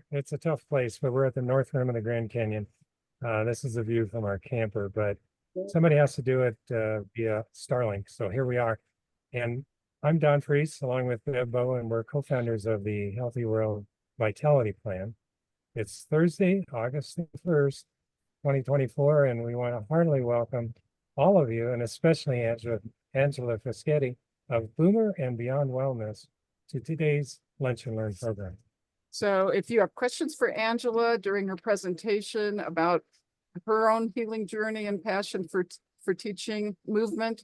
it's a tough place, but we're at the north rim of the Grand Canyon. This is a view from our camper, but somebody has to do it via Starlink. So here we are. And I'm Don Freese, along with Deb Bow, and we're co-founders of the Healthy World Vitality Plan. It's Thursday, August 1st, 2024, and we want to heartily welcome all of you, and especially Angela Fischetti of Boomer and Beyond Wellness, to today's Lunch and Learn program. So if you have questions for Angela during her presentation about her own healing journey and passion for teaching movement,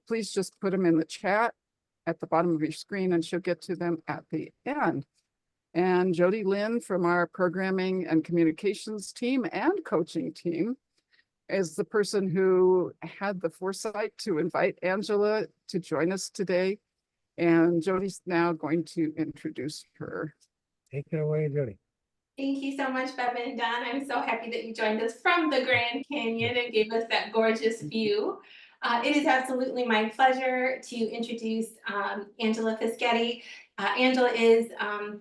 please just put them in the chat at the bottom of your screen and she'll get to them at the end. And Jody Lynn from our programming and communications team and coaching team is the person who had the foresight to invite Angela to join us today. And Jody's now going to introduce her. Take it away, Jody. Thank you so much, Bev and Don. I'm so happy that you joined us from the Grand Canyon and gave us that gorgeous view. It is absolutely my pleasure to introduce Angela Fischetti. Angela is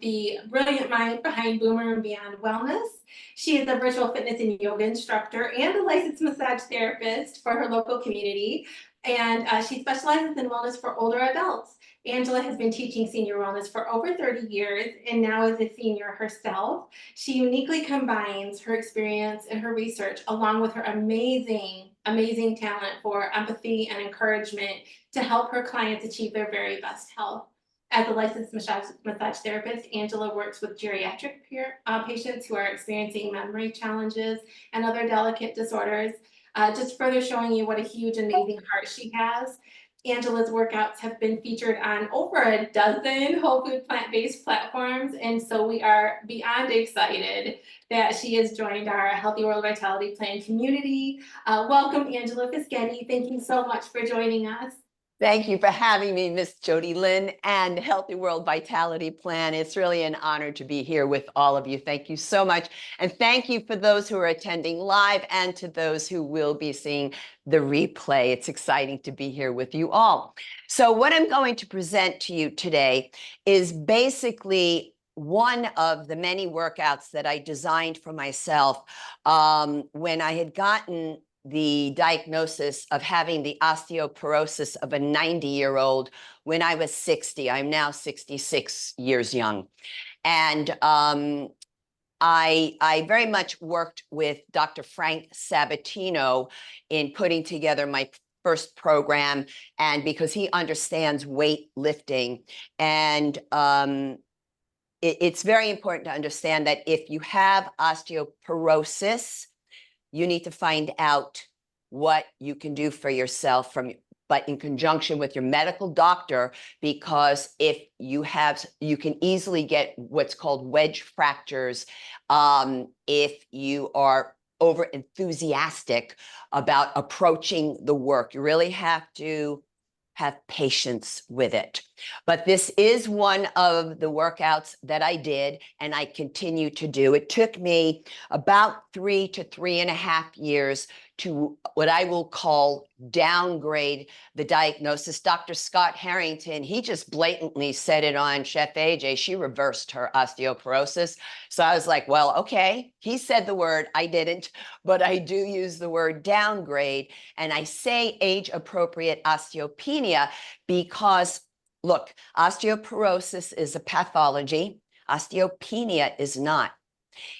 the brilliant mind behind Boomer and Beyond Wellness. She is a virtual fitness and yoga instructor and a licensed massage therapist for her local community. And she specializes in wellness for older adults. Angela has been teaching senior wellness for over 30 years and now is a senior herself. She uniquely combines her experience and her research along with her amazing talent for empathy and encouragement to help her clients achieve their very best health. As a licensed massage therapist, Angela works with geriatric patients who are experiencing memory challenges and other delicate disorders, just further showing you what a huge, amazing heart she has. Angela's workouts have been featured on over a dozen whole food plant-based platforms, and so we are beyond excited that she has joined our Healthy World Vitality Plan community. Welcome, Angela Fischetti. Thank you so much for joining us. Thank you for having me, Miss Jody Lynn and Healthy World Vitality Plan. It's really an honor to be here with all of you. Thank you so much. And thank you for those who are attending live and to those who will be seeing the replay. It's exciting to be here with you all. So what I'm going to present to you today is basically one of the many workouts that I designed for myself when I had gotten the diagnosis of having the osteoporosis of a 90-year-old when I was 60. I'm now 66 years young. And I very much worked with Dr. Frank Sabatino in putting together my first program, and because he understands weightlifting. And it's very important to understand that if you have osteoporosis, you need to find out what you can do for yourself but in conjunction with your medical doctor, because if you can easily get what's called wedge fractures if you are over enthusiastic about approaching the work. You really have to have patience with it. But this is one of the workouts that I did and I continue to do. It took me about 3 to 3.5 years to what I will call downgrade the diagnosis. Dr. Scott Harrington, he just blatantly said it on Chef AJ. She reversed her osteoporosis. So I was like, well, okay, he said the word, I didn't, but I do use the word downgrade. And I say age-appropriate osteopenia because, look, osteoporosis is a pathology. Osteopenia is not.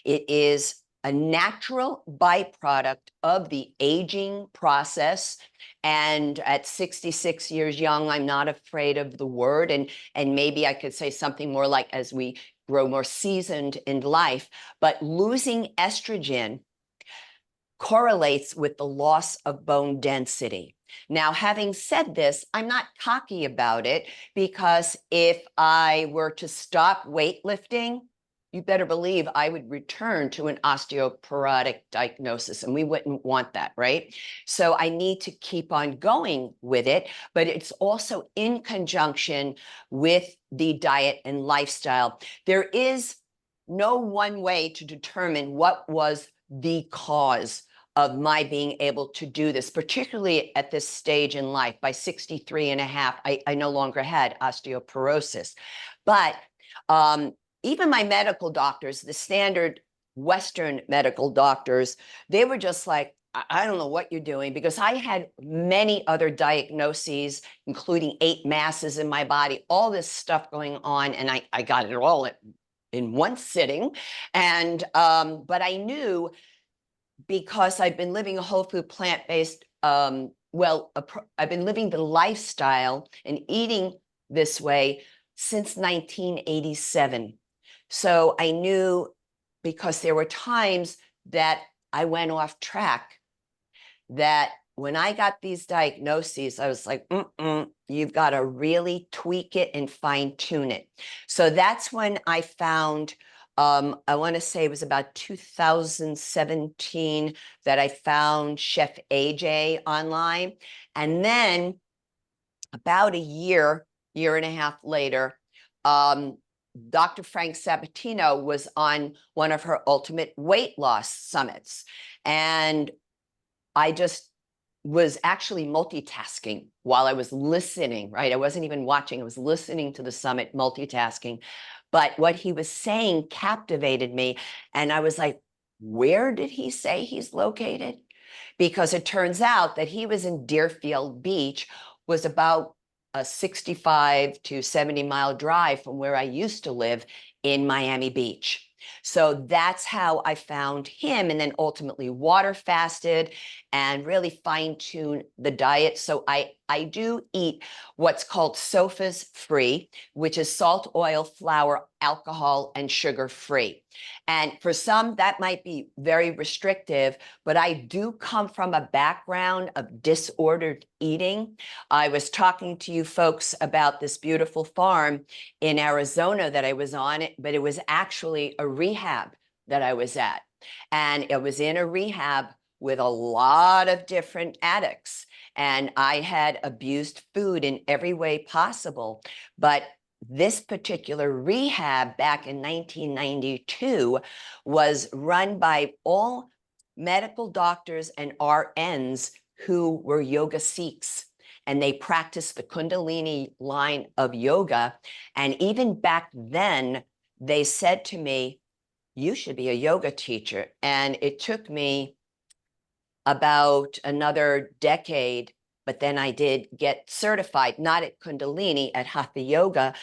It is a natural byproduct of the aging process. And at 66 years young, I'm not afraid of the word. And maybe I could say something more like as we grow more seasoned in life, but losing estrogen correlates with the loss of bone density. Now, having said this, I'm not cocky about it, because if I were to stop weightlifting, you better believe I would return to an osteoporotic diagnosis, and we wouldn't want that, right? So I need to keep on going with it, but it's also in conjunction with the diet and lifestyle. There is no one way to determine what was the cause of my being able to do this, particularly at this stage in life. By 63 and a half, I no longer had osteoporosis. But even my medical doctors, the standard Western medical doctors, they were just like, I don't know what you're doing, because I had many other diagnoses, including 8 masses in my body, all this stuff going on. And I got it all in one sitting. And, but I knew, because I've been living a whole food plant-based, I've been living the lifestyle and eating this way since 1987. So I knew, because there were times that I went off track, that when I got these diagnoses, I was like, you've got to really tweak it and fine tune it. So that's when I found, I want to say it was about 2017 that I found Chef AJ online. And then about a year and a half later, Dr. Frank Sabatino was on one of her ultimate weight loss summits. And I just was actually multitasking while I was listening, right? I wasn't even watching, I was listening to the summit, multitasking. But what he was saying captivated me. And I was like, where did he say he's located? Because it turns out that he was in Deerfield Beach, was about a 65 to 70-mile drive from where I used to live in Miami Beach. So that's how I found him, and then ultimately water fasted and really fine-tuned the diet. So I do eat what's called SOFAs free, which is salt, oil, flour, alcohol, and sugar free. And for some, that might be very restrictive, but I do come from a background of disordered eating. I was talking to you folks about this beautiful farm in Arizona that I was on, but it was actually a rehab that I was at. And it was in a rehab with a lot of different addicts. And I had abused food in every way possible. But this particular rehab back in 1992 was run by all medical doctors and RNs who were yoga Sikhs. And they practiced the Kundalini line of yoga. And even back then, they said to me, you should be a yoga teacher. And it took me about another decade, but then I did get certified, not at Kundalini, at Hatha Yoga.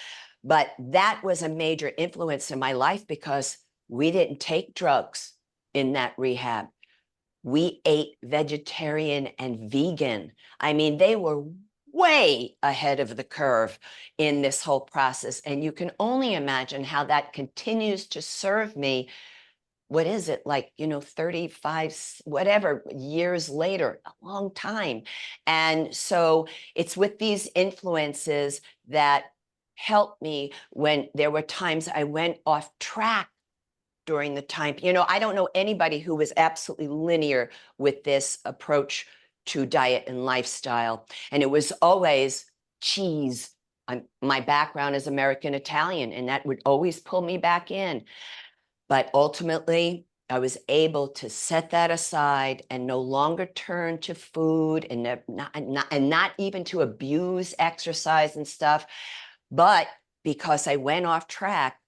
But that was a major influence in my life, because we didn't take drugs in that rehab. We ate vegetarian and vegan. I mean, they were way ahead of the curve in this whole process. And you can only imagine how that continues to serve me. What is it, like, 35, whatever years later, a long time. And so it's with these influences that helped me when there were times I went off track during the time. I don't know anybody who was absolutely linear with this approach to diet and lifestyle. And it was always cheese. My background is American Italian, and that would always pull me back in. But ultimately, I was able to set that aside and no longer turn to food, and not even to abuse exercise and stuff. But because I went off track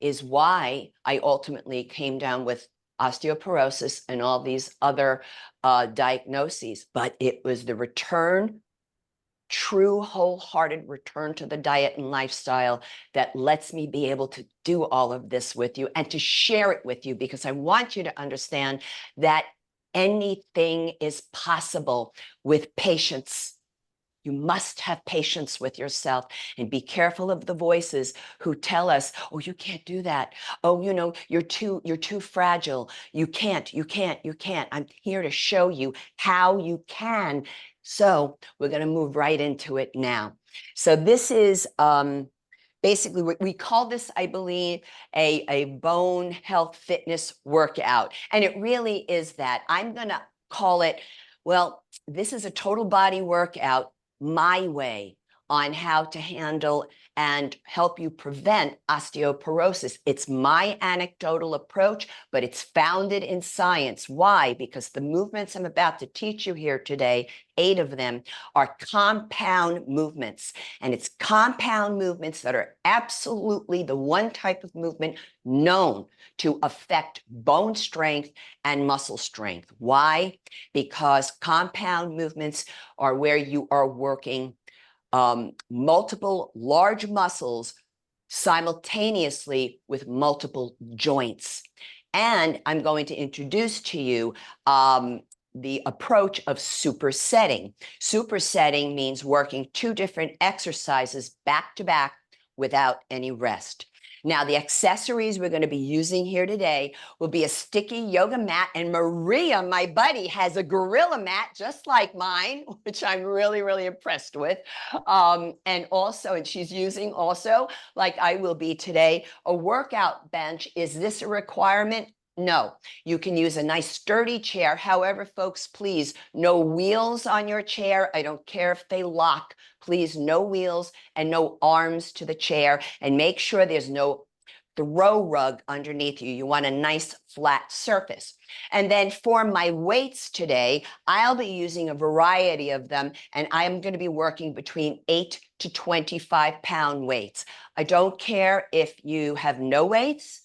is why I ultimately came down with osteoporosis and all these other diagnoses. But it was the return, true wholehearted return to the diet and lifestyle that lets me be able to do all of this with you and to share it with you, because I want you to understand that anything is possible with patience. You must have patience with yourself and be careful of the voices who tell us, oh, you can't do that. Oh, you're too fragile. You can't. I'm here to show you how you can. So we're going to move right into it now. So this is basically, we call this, I believe, a bone health fitness workout. And it really is that. I'm going to call it, well, this is a total body workout, my way on how to handle and help you prevent osteoporosis. It's my anecdotal approach, but it's founded in science. Why? Because the movements I'm about to teach you here today, 8 of them, are compound movements. And it's compound movements that are absolutely the one type of movement known to affect bone strength and muscle strength. Why? Because compound movements are where you are working multiple large muscles simultaneously with multiple joints. And I'm going to introduce to you the approach of supersetting. Supersetting means working 2 different exercises back to back without any rest. Now, the accessories we're going to be using here today will be a sticky yoga mat. And Maria, my buddy, has a gorilla mat just like mine, which I'm really, really impressed with. And she's using also, like I will be today, a workout bench. Is this a requirement? No, you can use a nice sturdy chair. However, folks, please, no wheels on your chair. I don't care if they lock. Please, no wheels and no arms to the chair. And make sure there's no throw rug underneath you. You want a nice flat surface. And then for my weights today, I'll be using a variety of them. And I'm going to be working between 8 to 25 pound weights. I don't care if you have no weights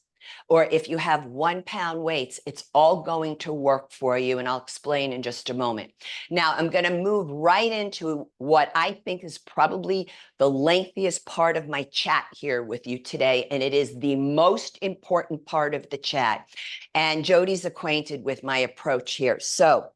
or if you have 1 pound weights, it's all going to work for you. And I'll explain in just a moment. Now, I'm going to move right into what I think is probably the lengthiest part of my chat here with you today. And it is the most important part of the chat. And Jody's acquainted with my approach here. So,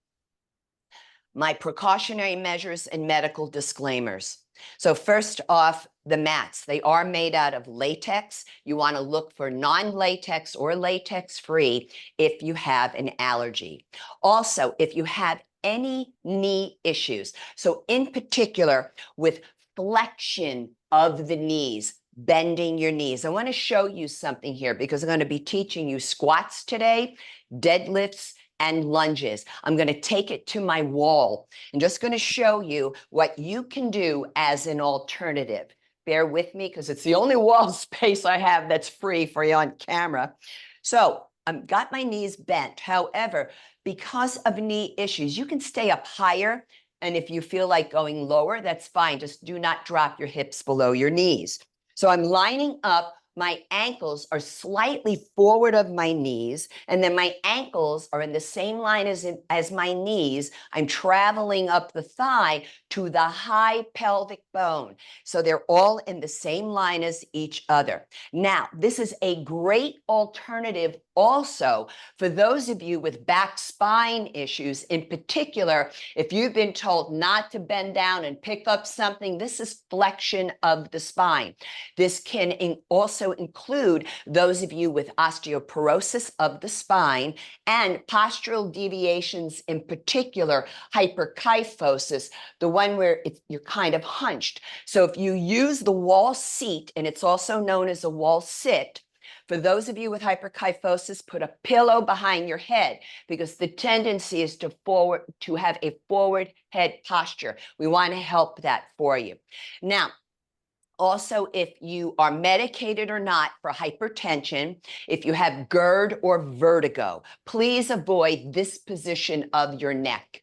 my precautionary measures and medical disclaimers. So first off, the mats, they are made out of latex. You want to look for non-latex or latex-free if you have an allergy. Also, if you have any knee issues, so in particular with flexion of the knees, bending your knees. I want to show you something here because I'm going to be teaching you squats today, deadlifts, and lunges. I'm going to take it to my wall and just going to show you what you can do as an alternative. Bear with me because it's the only wall space I have that's free for you on camera. So I've got my knees bent. However, because of knee issues, you can stay up higher. And if you feel like going lower, that's fine. Just do not drop your hips below your knees. So I'm lining up. My ankles are slightly forward of my knees, and then my ankles are in the same line as my knees. I'm traveling up the thigh to the high pelvic bone. So they're all in the same line as each other. Now, this is a great alternative also for those of you with back spine issues. In particular, if you've been told not to bend down and pick up something, this is flexion of the spine. This can also include those of you with osteoporosis of the spine and postural deviations, in particular, hyperkyphosis, the one where you're kind of hunched. So if you use the wall seat, and it's also known as a wall sit, for those of you with hyperkyphosis, put a pillow behind your head because the tendency is to have a forward head posture. We want to help that for you. Now, also, if you are medicated or not for hypertension, if you have GERD or vertigo, please avoid this position of your neck.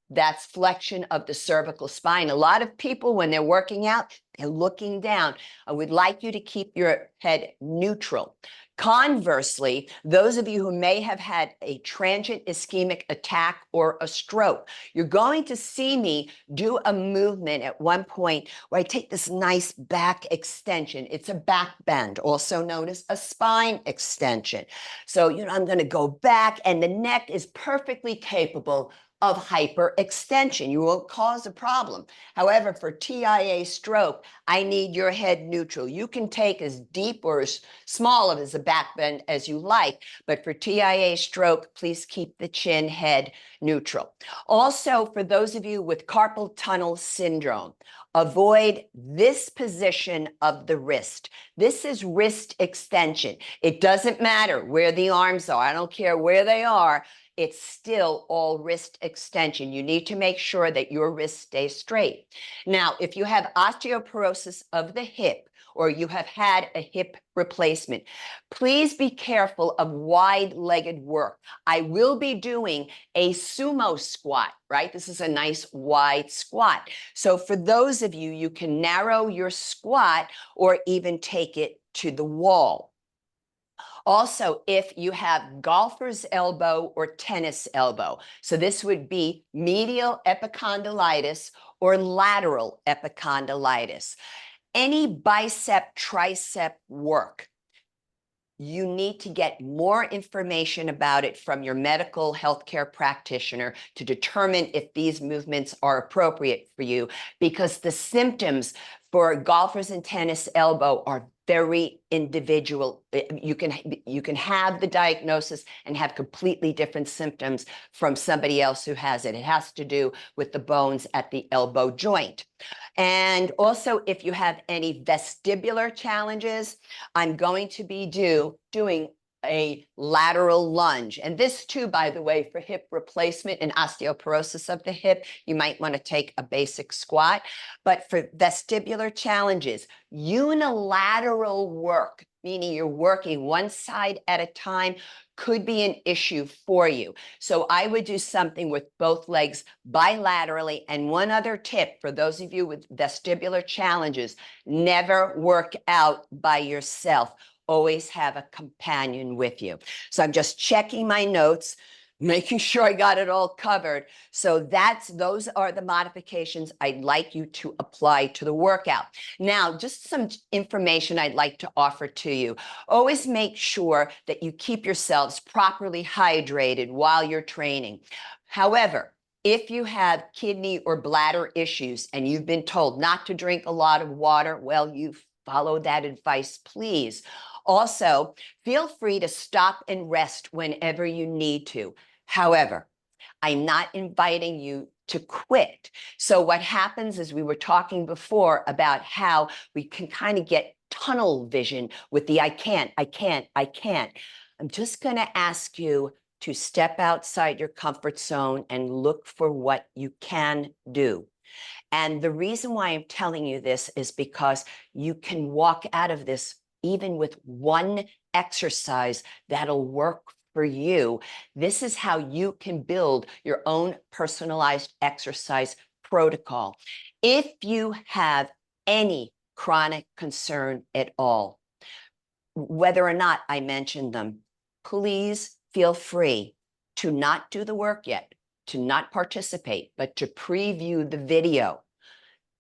That's flexion of the cervical spine. A lot of people, when they're working out, they're looking down. I would like you to keep your head neutral. Conversely, those of you who may have had a transient ischemic attack or a stroke, you're going to see me do a movement at one point where I take this nice back extension. It's a back bend, also known as a spine extension. So, I'm going to go back, and the neck is perfectly capable of hyperextension. You won't cause a problem. However, for TIA stroke, I need your head neutral. You can take as deep or as small of as a back bend as you like, but for TIA stroke, please keep the chin head neutral. Also, for those of you with carpal tunnel syndrome, avoid this position of the wrist. This is wrist extension. It doesn't matter where the arms are. I don't care where they are. it's still all wrist extension. You need to make sure that your wrist stays straight. Now, if you have osteoporosis of the hip, or you have had a hip replacement, please be careful of wide-legged work. I will be doing a sumo squat, right? This is a nice wide squat. So for those of you, you can narrow your squat or even take it to the wall. Also, if you have golfer's elbow or tennis elbow, so this would be medial epicondylitis or lateral epicondylitis. Any bicep, tricep work, you need to get more information about it from your medical healthcare practitioner to determine if these movements are appropriate for you, because the symptoms for golfers and tennis elbow are very individual. You can have the diagnosis and have completely different symptoms from somebody else who has it. It has to do with the bones at the elbow joint. And also, if you have any vestibular challenges, I'm going to be doing a lateral lunge. And this too, by the way, for hip replacement and osteoporosis of the hip, you might want to take a basic squat. But for vestibular challenges, unilateral work, meaning you're working one side at a time, could be an issue for you. So I would do something with both legs bilaterally. And one other tip for those of you with vestibular challenges, never work out by yourself. Always have a companion with you. So I'm just checking my notes, making sure I got it all covered. So those are the modifications I'd like you to apply to the workout. Now, just some information I'd like to offer to you. Always make sure that you keep yourselves properly hydrated while you're training. However, if you have kidney or bladder issues and you've been told not to drink a lot of water, well, you follow that advice, please. Also, feel free to stop and rest whenever you need to. However, I'm not inviting you to quit. So what happens is, we were talking before about how we can kind of get tunnel vision with the I can't. I'm just going to ask you to step outside your comfort zone and look for what you can do. And the reason why I'm telling you this is because you can walk out of this even with one exercise that'll work for you. This is how you can build your own personalized exercise protocol. If you have any chronic concern at all, whether or not I mentioned them, please feel free to not do the work yet, to not participate, but to preview the video.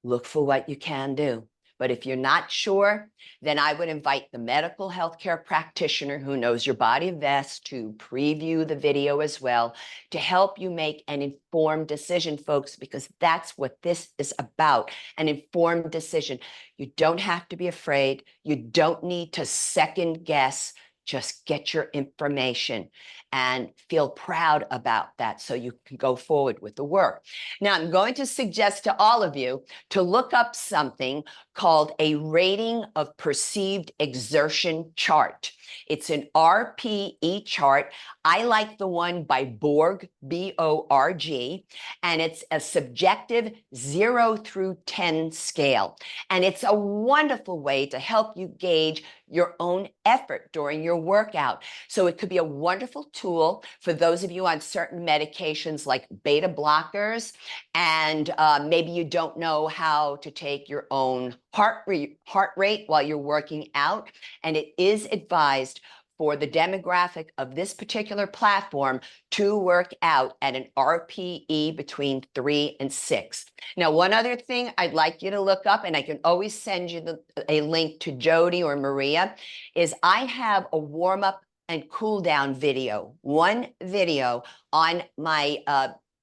Look for what you can do. But if you're not sure, then I would invite the medical healthcare practitioner who knows your body best to preview the video as well, to help you make an informed decision, folks, because that's what this is about, an informed decision. You don't have to be afraid. You don't need to second guess. Just get your information and feel proud about that so you can go forward with the work. Now, I'm going to suggest to all of you to look up something called a rating of perceived exertion chart. It's an RPE chart. I like the one by Borg, B-O-R-G, and it's a subjective 0 through 10 scale. And it's a wonderful way to help you gauge your own effort during your workout. So it could be a wonderful tool for those of you on certain medications like beta blockers, and maybe you don't know how to take your own heart rate while you're working out. And it is advised for the demographic of this particular platform to work out at an RPE between 3 and 6. Now, one other thing I'd like you to look up, and I can always send you a link to Jody or Maria, is I have a warm-up and cool-down video, one video on my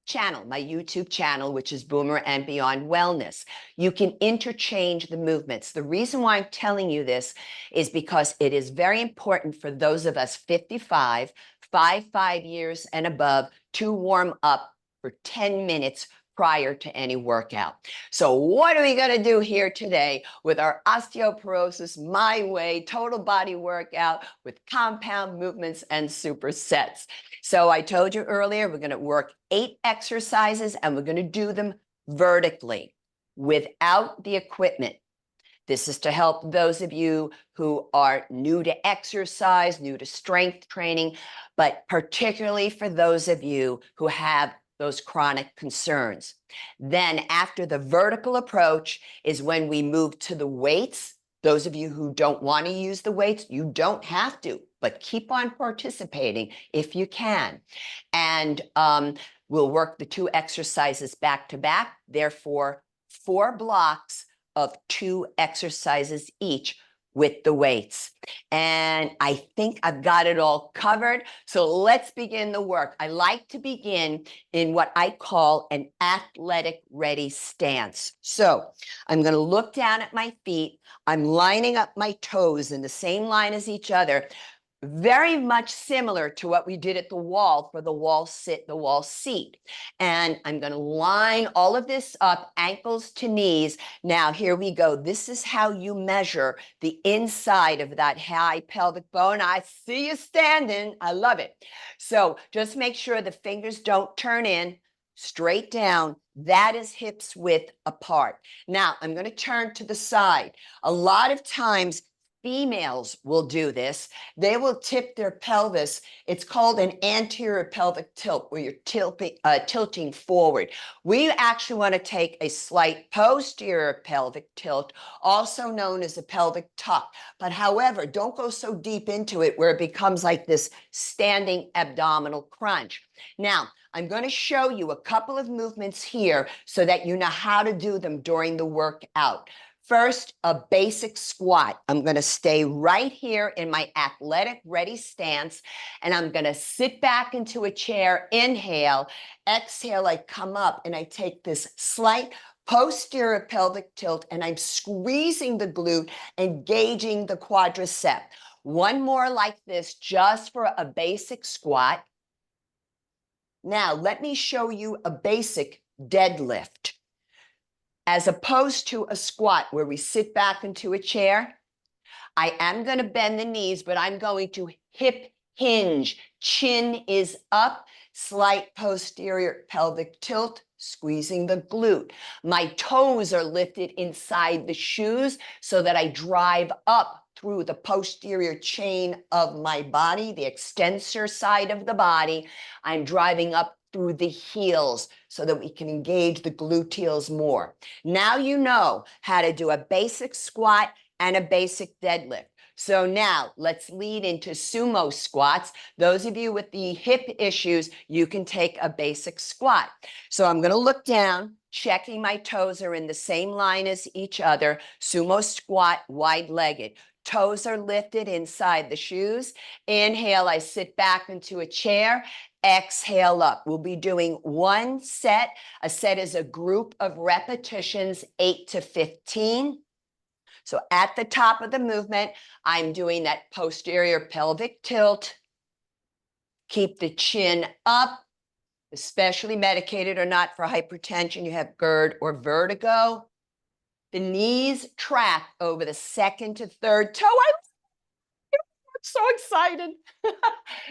channel, my YouTube channel, which is Boomer and Beyond Wellness. You can interchange the movements. The reason why I'm telling you this is because it is very important for those of us 55 years and above to warm up for 10 minutes prior to any workout. So what are we going to do here today with our osteoporosis my way total body workout with compound movements and supersets? So I told you earlier, we're going to work 8 exercises and we're going to do them vertically without the equipment. This is to help those of you who are new to exercise, new to strength training, but particularly for those of you who have those chronic concerns. Then after the vertical approach is when we move to the weights. Those of you who don't want to use the weights, you don't have to, but keep on participating if you can. And we'll work the 2 exercises back to back, therefore 4 blocks of 2 exercises each with the weights. And I think I've got it all covered. So let's begin the work. I like to begin in what I call an athletic ready stance. So I'm going to look down at my feet. I'm lining up my toes in the same line as each other, very much similar to what we did at the wall for the wall sit, the wall seat. And I'm going to line all of this up, ankles to knees. Now, here we go. This is how you measure the inside of that high pelvic bone. I see you standing. I love it. So just make sure the fingers don't turn in, straight down. That is hips width apart. Now, I'm going to turn to the side. A lot of times, females will do this. They will tip their pelvis. It's called an anterior pelvic tilt, where you're tilting forward. We actually want to take a slight posterior pelvic tilt, also known as a pelvic tuck. But however, don't go so deep into it where it becomes like this standing abdominal crunch. Now, I'm going to show you a couple of movements here so that you know how to do them during the workout. First, a basic squat. I'm going to stay right here in my athletic ready stance, and I'm going to sit back into a chair, inhale, exhale, I come up and I take this slight posterior pelvic tilt and I'm squeezing the glute, engaging the quadricep. One more like this just for a basic squat. Now, let me show you a basic deadlift. As opposed to a squat where we sit back into a chair, I am going to bend the knees, but I'm going to hip hinge. Chin is up, slight posterior pelvic tilt, squeezing the glute. My toes are lifted inside the shoes so that I drive up through the posterior chain of my body, the extensor side of the body. I'm driving up through the heels so that we can engage the gluteals more. Now you know how to do a basic squat and a basic deadlift. So now let's lead into sumo squats. Those of you with the hip issues, you can take a basic squat. So I'm going to look down, checking my toes are in the same line as each other. Sumo squat, wide-legged. Toes are lifted inside the shoes. Inhale, I sit back into a chair. Exhale up. We'll be doing 1 set. A set is a group of repetitions, 8 to 15. So at the top of the movement, I'm doing that posterior pelvic tilt. Keep the chin up, especially medicated or not for hypertension. You have GERD or vertigo. The knees track over the second to third toe. I'm so excited.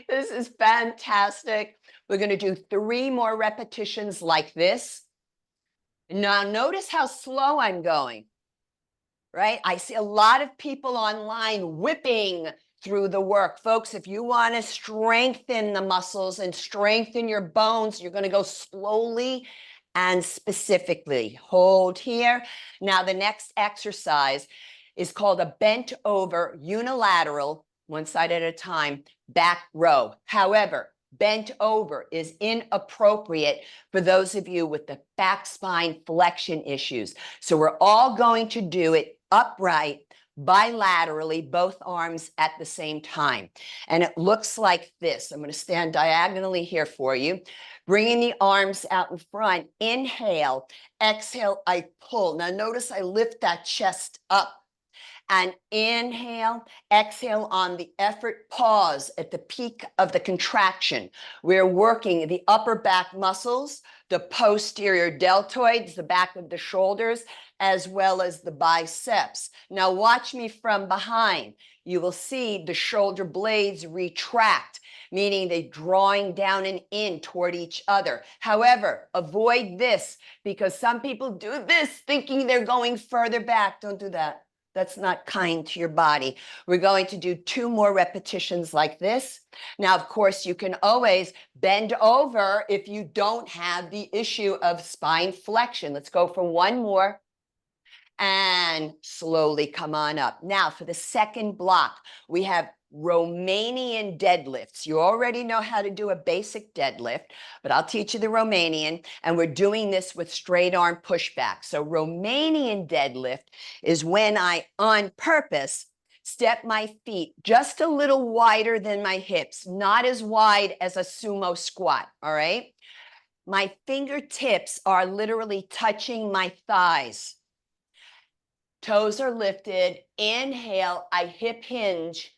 This is fantastic. We're going to do 3 more repetitions like this. Now, notice how slow I'm going, right? I see a lot of people online whipping through the work. Folks, if you want to strengthen the muscles and strengthen your bones, you're going to go slowly and specifically. Hold here. Now, the next exercise is called a bent over unilateral, one side at a time, back row. However, bent over is inappropriate for those of you with the back spine flexion issues. So we're all going to do it upright, bilaterally, both arms at the same time. And it looks like this. I'm going to stand diagonally here for you. Bringing the arms out in front. Inhale, exhale, I pull. Now notice I lift that chest up. And inhale, exhale on the effort, pause at the peak of the contraction. We're working the upper back muscles, the posterior deltoids, the back of the shoulders, as well as the biceps. Now watch me from behind. You will see the shoulder blades retract, meaning they're drawing down and in toward each other. However, avoid this because some people do this thinking they're going further back. Don't do that. That's not kind to your body. We're going to do 2 more repetitions like this. Now, of course, you can always bend over if you don't have the issue of spine flexion. Let's go for 1 more. And slowly come on up. Now, for the second block, we have Romanian deadlifts. You already know how to do a basic deadlift, but I'll teach you the Romanian, and we're doing this with straight arm pushback. So Romanian deadlift is when I, on purpose, step my feet just a little wider than my hips, not as wide as a sumo squat, all right? My fingertips are literally touching my thighs. Toes are lifted. Inhale, I hip hinge.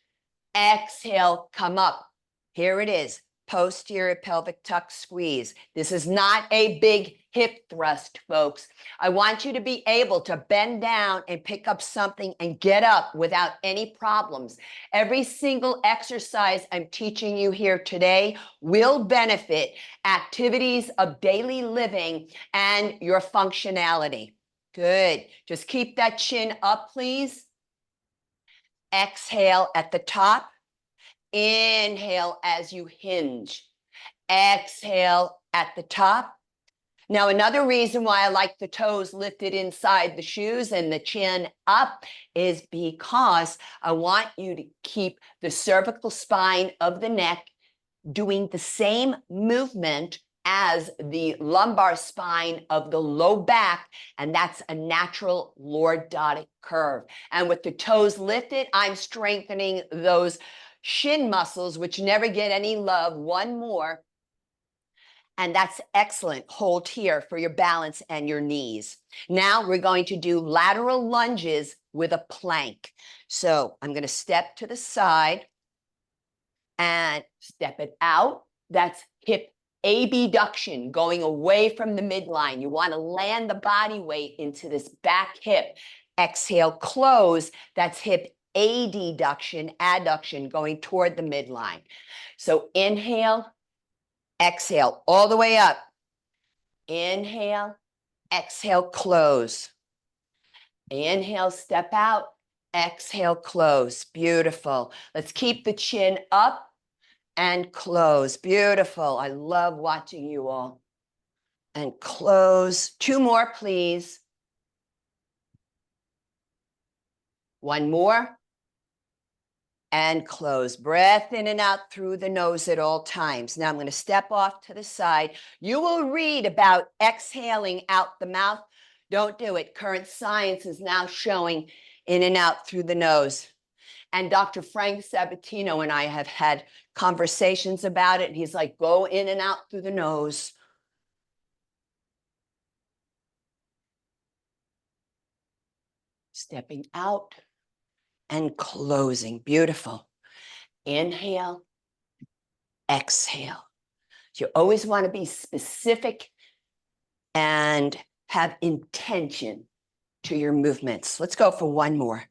Exhale, come up. Here it is. Posterior pelvic tuck squeeze. This is not a big hip thrust, folks. I want you to be able to bend down and pick up something and get up without any problems. Every single exercise I'm teaching you here today will benefit activities of daily living and your functionality. Good. Just keep that chin up, please. Exhale at the top. Inhale as you hinge. Exhale at the top. Now, another reason why I like the toes lifted inside the shoes and the chin up is because I want you to keep the cervical spine of the neck doing the same movement as the lumbar spine of the low back, and that's a natural lordotic curve. And with the toes lifted, I'm strengthening those shin muscles, which never get any love. 1 more. And that's excellent. Hold here for your balance and your knees. Now we're going to do lateral lunges with a plank. So I'm going to step to the side and step it out. That's hip abduction, going away from the midline. You want to land the body weight into this back hip. Exhale, close. That's hip adduction, going toward the midline. So inhale, exhale, all the way up. Inhale, exhale, close. Inhale, step out. Exhale, close. Beautiful. Let's keep the chin up and close. Beautiful. I love watching you all. And close. 2 more, please. 1 more. And close. Breath in and out through the nose at all times. Now I'm going to step off to the side. You will read about exhaling out the mouth. Don't do it. Current science is now showing in and out through the nose. And Dr. Frank Sabatino and I have had conversations about it. He's like, go in and out through the nose. Stepping out and closing. Beautiful. Inhale, exhale. You always want to be specific and have intention to your movements. Let's go for 1 more.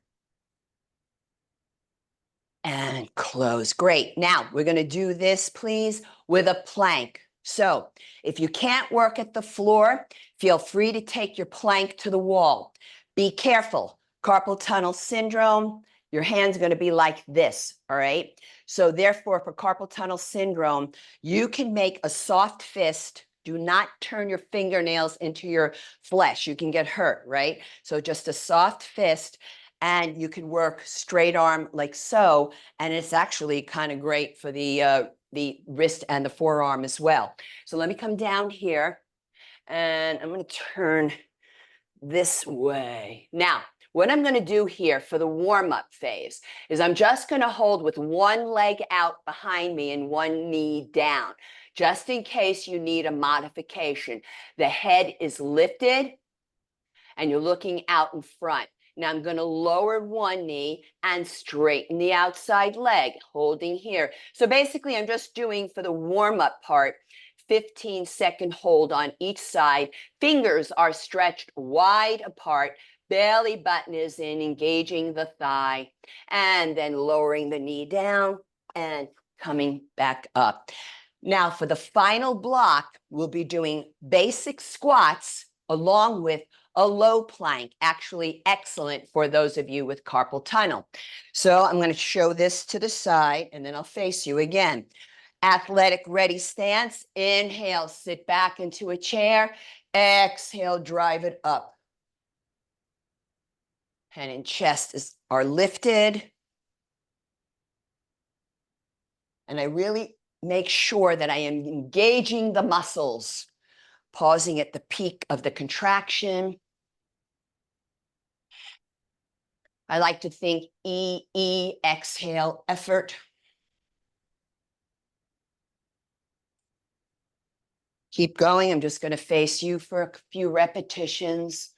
And close. Great. Now we're going to do this, please, with a plank. So if you can't work at the floor, feel free to take your plank to the wall. Be careful. Carpal tunnel syndrome, your hand's going to be like this, all right? So therefore, for carpal tunnel syndrome, you can make a soft fist. Do not turn your fingernails into your flesh. You can get hurt, right? So just a soft fist. And you can work straight arm like so, and it's actually kind of great for the wrist and the forearm as well. So let me come down here, and I'm going to turn this way. Now, what I'm going to do here for the warm-up phase is I'm just going to hold with 1 leg out behind me and 1 knee down, just in case you need a modification. The head is lifted, and you're looking out in front. Now I'm going to lower one knee and straighten the outside leg, holding here. So basically I'm just doing for the warm-up part, 15-second hold on each side. Fingers are stretched wide apart. Belly button is in, engaging the thigh, and then lowering the knee down and coming back up. Now for the final block, we'll be doing basic squats along with a low plank, actually excellent for those of you with carpal tunnel. So I'm going to show this to the side and then I'll face you again. Athletic ready stance. Inhale, sit back into a chair. Exhale, drive it up. Head and chest are lifted. And I really make sure that I am engaging the muscles, pausing at the peak of the contraction. I like to think E, exhale, effort. Keep going. I'm just going to face you for a few repetitions.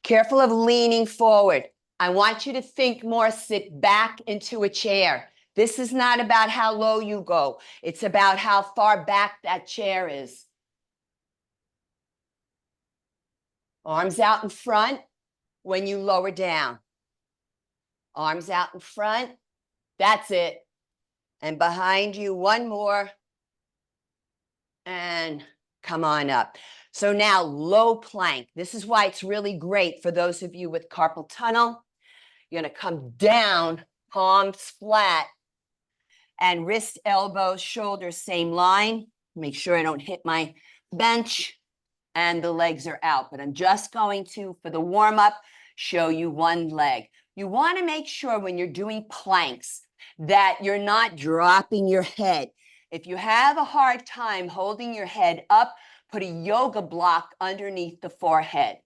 Careful of leaning forward. I want you to think more, sit back into a chair. This is not about how low you go. It's about how far back that chair is. Arms out in front when you lower down. Arms out in front. That's it. And behind you, one more. And come on up. So now low plank. This is why it's really great for those of you with carpal tunnel. You're going to come down, palms flat, and wrist, elbows, shoulders, same line. Make sure I don't hit my bench and the legs are out. But I'm just going to, for the warm up, show you one leg. You want to make sure when you're doing planks that you're not dropping your head. If you have a hard time holding your head up, put a yoga block underneath the forehead.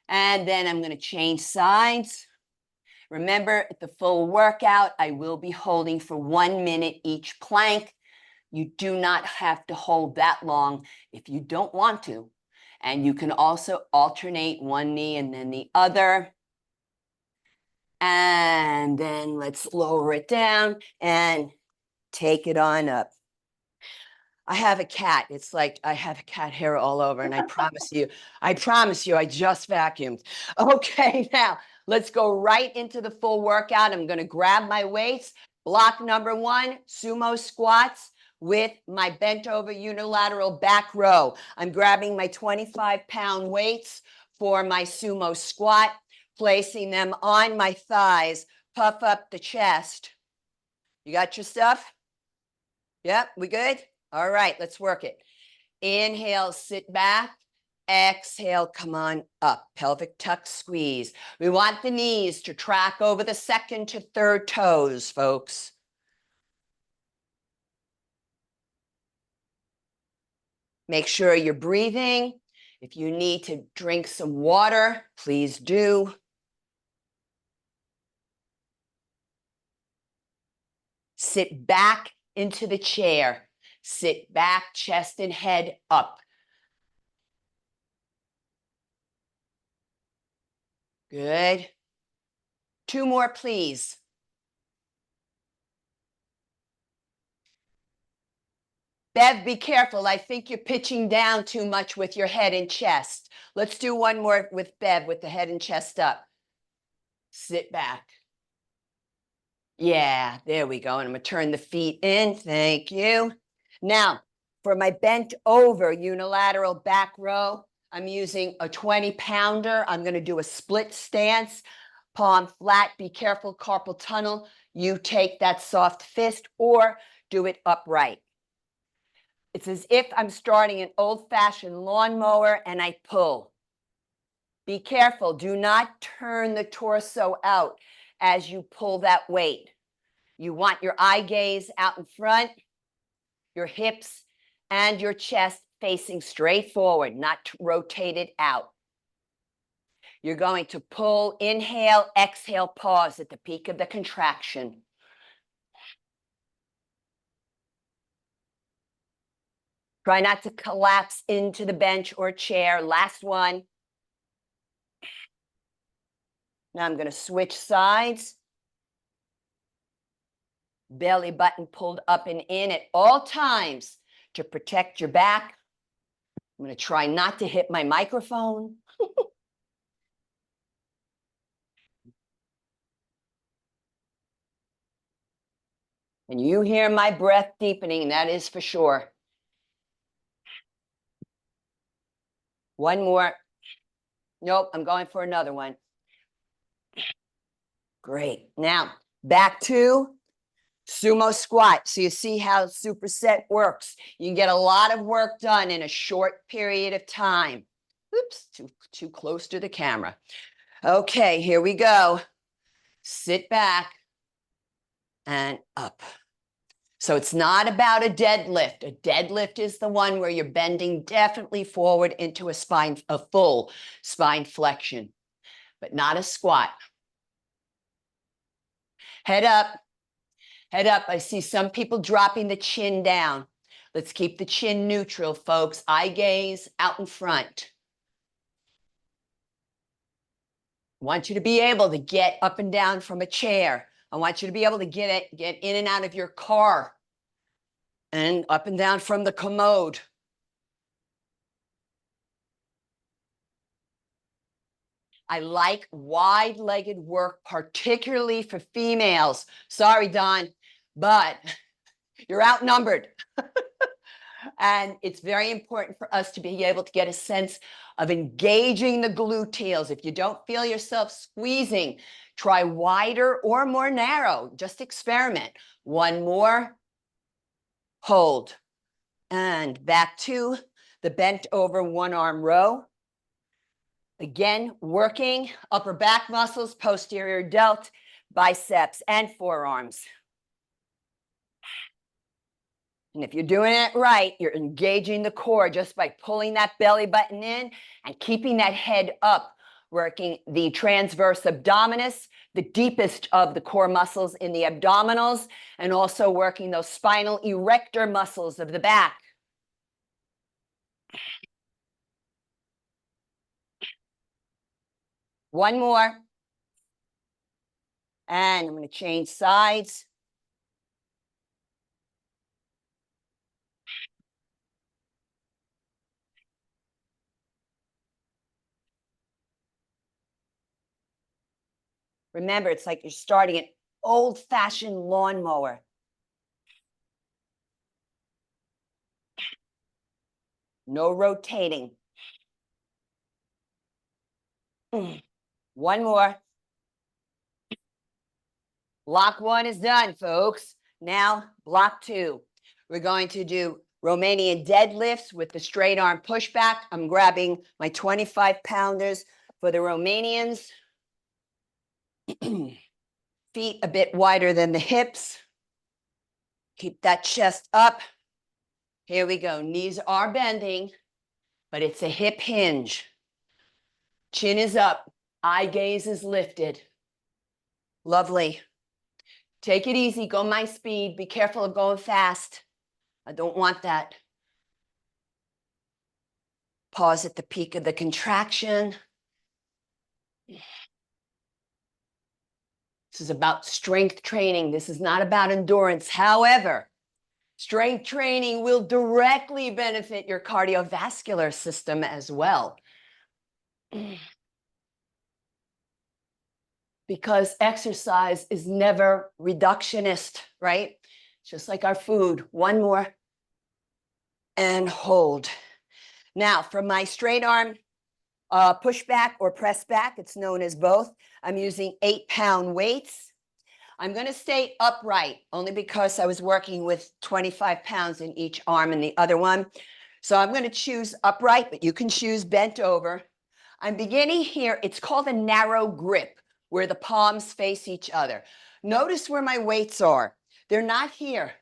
And then I'm going to change sides. Remember, at the full workout, I will be holding for 1 minute each plank. You do not have to hold that long if you don't want to. And you can also alternate one knee and then the other. And then let's lower it down and take it on up. I have a cat. It's like I have cat hair all over, and I promise you, I just vacuumed. Okay, now let's go right into the full workout. I'm going to grab my weights. Block number 1, sumo squats with my bent over unilateral back row. I'm grabbing my 25-pound weights for my sumo squat, placing them on my thighs, puff up the chest. You got your stuff? Yep, we good? All right, let's work it. Inhale, sit back. Exhale, come on up. Pelvic tuck squeeze. We want the knees to track over the second to third toes, folks. Make sure you're breathing. If you need to drink some water, please do. Sit back into the chair. Sit back, chest and head up. Good. 2 more, please. Bev, be careful. I think you're pitching down too much with your head and chest. Let's do one more with Bev with the head and chest up. Sit back. Yeah, there we go. And I'm going to turn the feet in. Thank you. Now, for my bent over unilateral back row, I'm using a 20-pounder. I'm going to do a split stance, palm flat. Be careful, carpal tunnel. You take that soft fist or do it upright. It's as if I'm starting an old-fashioned lawnmower and I pull. Be careful. Do not turn the torso out as you pull that weight. You want your eye gaze out in front, your hips and your chest facing straight forward, not rotated out. You're going to pull, inhale, exhale, pause at the peak of the contraction. Try not to collapse into the bench or chair. Last one. Now I'm going to switch sides. Belly button pulled up and in at all times to protect your back. I'm going to try not to hit my microphone. And you hear my breath deepening, that is for sure. One more. Nope, I'm going for another one. Great. Now, back to sumo squat. So you see how superset works. You can get a lot of work done in a short period of time. Oops, too close to the camera. Okay, here we go. Sit back and up. So it's not about a deadlift. A deadlift is the one where you're bending definitely forward into a full spine flexion, but not a squat. Head up, head up. I see some people dropping the chin down. Let's keep the chin neutral, folks. Eye gaze out in front. I want you to be able to get up and down from a chair. I want you to be able to get in and out of your car and up and down from the commode. I like wide-legged work, particularly for females. Sorry, Don, but you're outnumbered. And it's very important for us to be able to get a sense of engaging the gluteals. If you don't feel yourself squeezing, try wider or more narrow. Just experiment. One more. Hold. And back to the bent over one arm row. Again, working upper back muscles, posterior delt, biceps, and forearms. And if you're doing it right, you're engaging the core just by pulling that belly button in and keeping that head up, working the transverse abdominis, the deepest of the core muscles in the abdominals, and also working those spinal erector muscles of the back. One more. And I'm going to change sides. Remember, it's like you're starting an old-fashioned lawnmower. No rotating. One more. Block one is done, folks. Now, block two. We're going to do Romanian deadlifts with the straight arm pushback. I'm grabbing my 25-pounders for the Romanians. Feet a bit wider than the hips. Keep that chest up. Here we go. Knees are bending, but it's a hip hinge. Chin is up. Eye gaze is lifted. Lovely. Take it easy. Go my speed. Be careful of going fast. I don't want that. Pause at the peak of the contraction. This is about strength training. This is not about endurance. However, strength training will directly benefit your cardiovascular system as well. Because exercise is never reductionist, right? Just like our food. One more. And hold. Now, for my straight arm push back or press back, it's known as both, I'm using 8-pound weights. I'm going to stay upright only because I was working with 25 pounds in each arm and the other one. So I'm going to choose upright, but you can choose bent over. I'm beginning here. It's called a narrow grip, where the palms face each other. Notice where my weights are. They're not here.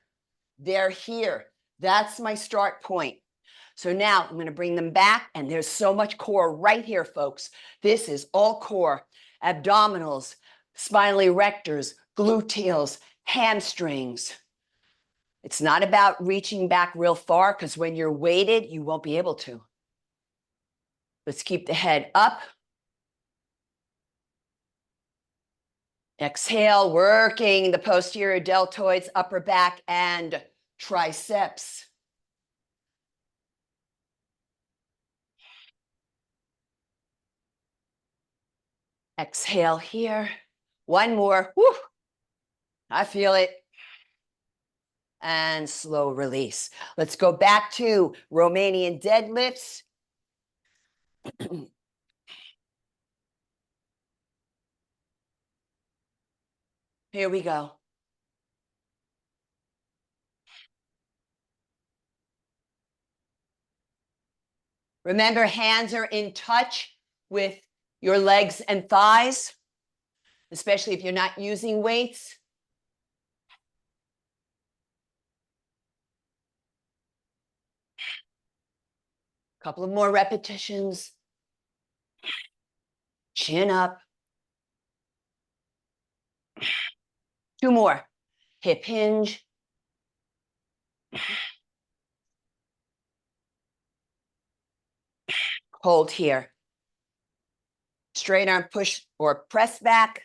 They're here. That's my start point. So now I'm going to bring them back, and there's so much core right here, folks. This is all core. Abdominals, spinal erectors, gluteals, hamstrings. It's not about reaching back real far, because when you're weighted, you won't be able to. Let's keep the head up. Exhale, working the posterior deltoids, upper back, and triceps. Exhale here. One more. Woo. I feel it. And slow release. Let's go back to Romanian deadlifts. Here we go. Remember, hands are in touch with your legs and thighs, especially if you're not using weights. Couple of more repetitions. Chin up. 2 more. Hip hinge. Hold here. Straight arm push or press back.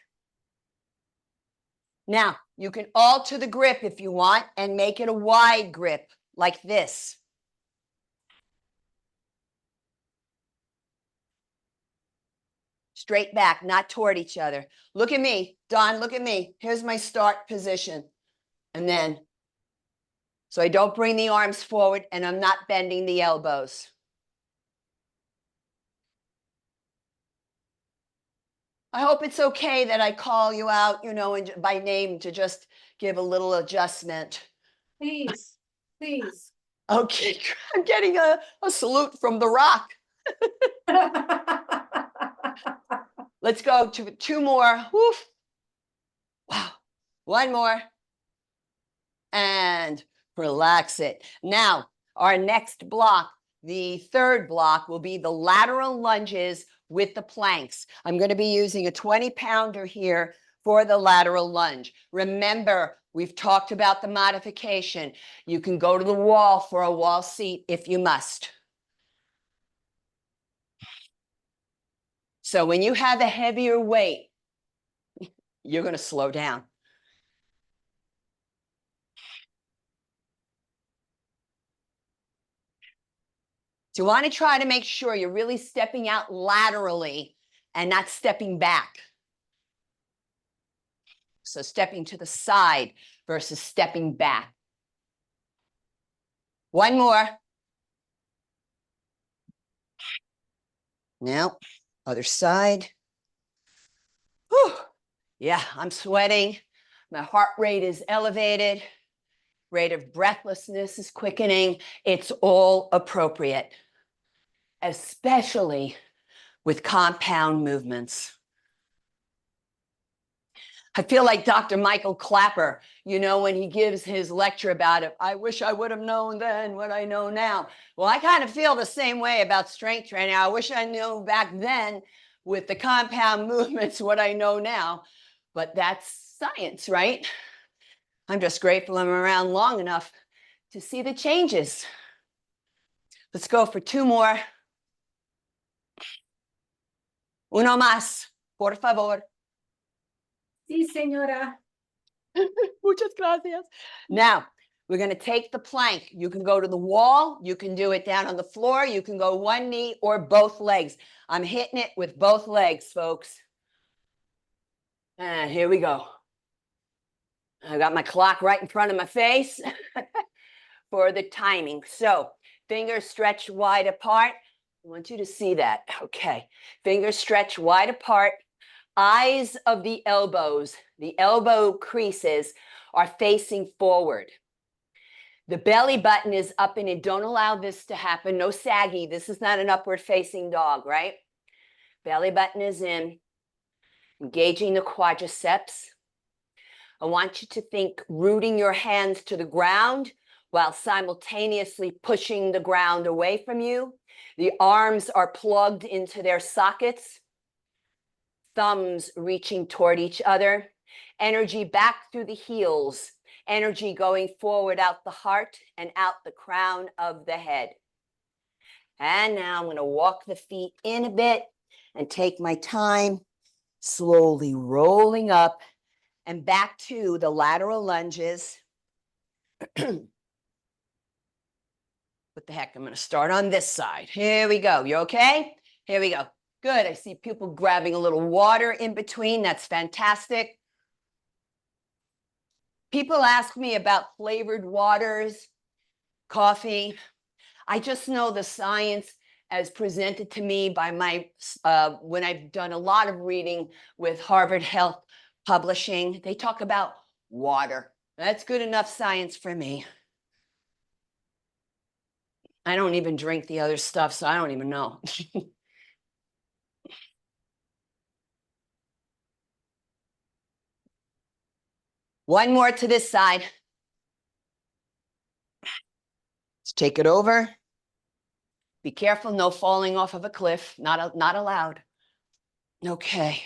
Now, you can alter the grip if you want and make it a wide grip like this. Straight back, not toward each other. Look at me, Don, look at me. Here's my start position. And then, so I don't bring the arms forward and I'm not bending the elbows. I hope it's okay that I call you out, you know, by name to just give a little adjustment. Please, please. Okay, I'm getting a salute from The Rock. Let's go to 2 more. Woof. Wow. 1 more. And relax it. Now, our next block, the 3rd block, will be the lateral lunges with the planks. I'm going to be using a 20-pounder here for the lateral lunge. Remember, we've talked about the modification. You can go to the wall for a wall seat if you must. So when you have a heavier weight, you're going to slow down. So you want to try to make sure you're really stepping out laterally and not stepping back. So stepping to the side versus stepping back. 1 more. Now, other side. Whew. Yeah, I'm sweating. My heart rate is elevated. Rate of breathlessness is quickening. It's all appropriate, especially with compound movements. I feel like Dr. Michael Clapper, you know, when he gives his lecture about it, I wish I would have known then what I know now. Well, I kind of feel the same way about strength training. I wish I knew back then with the compound movements what I know now, but that's science, right? I'm just grateful I'm around long enough to see the changes. Let's go for 2 more. Uno más, por favor. Sí, señora. Muchas gracias. Now, we're going to take the plank. You can go to the wall. You can do it down on the floor. You can go 1 knee or both legs. I'm hitting it with both legs, folks. And here we go. I got my clock right in front of my face for the timing. So fingers stretch wide apart. I want you to see that. Okay. Fingers stretch wide apart. Eyes of the elbows, the elbow creases are facing forward. The belly button is up and in. Don't allow this to happen. No saggy. This is not an upward facing dog, right? Belly button is in. Engaging the quadriceps. I want you to think rooting your hands to the ground while simultaneously pushing the ground away from you. The arms are plugged into their sockets. Thumbs reaching toward each other. Energy back through the heels. Energy going forward out the heart and out the crown of the head. And now I'm going to walk the feet in a bit and take my time, slowly rolling up and back to the lateral lunges. What the heck? I'm going to start on this side. Here we go. You okay? Here we go. Good. I see people grabbing a little water in between. That's fantastic. People ask me about flavored waters, coffee. I just know the science as presented to me by my, when I've done a lot of reading with Harvard Health Publishing, they talk about water. That's good enough science for me. I don't even drink the other stuff, so I don't even know. One more to this side. Let's take it over. Be careful, no falling off of a cliff, not allowed. Okay.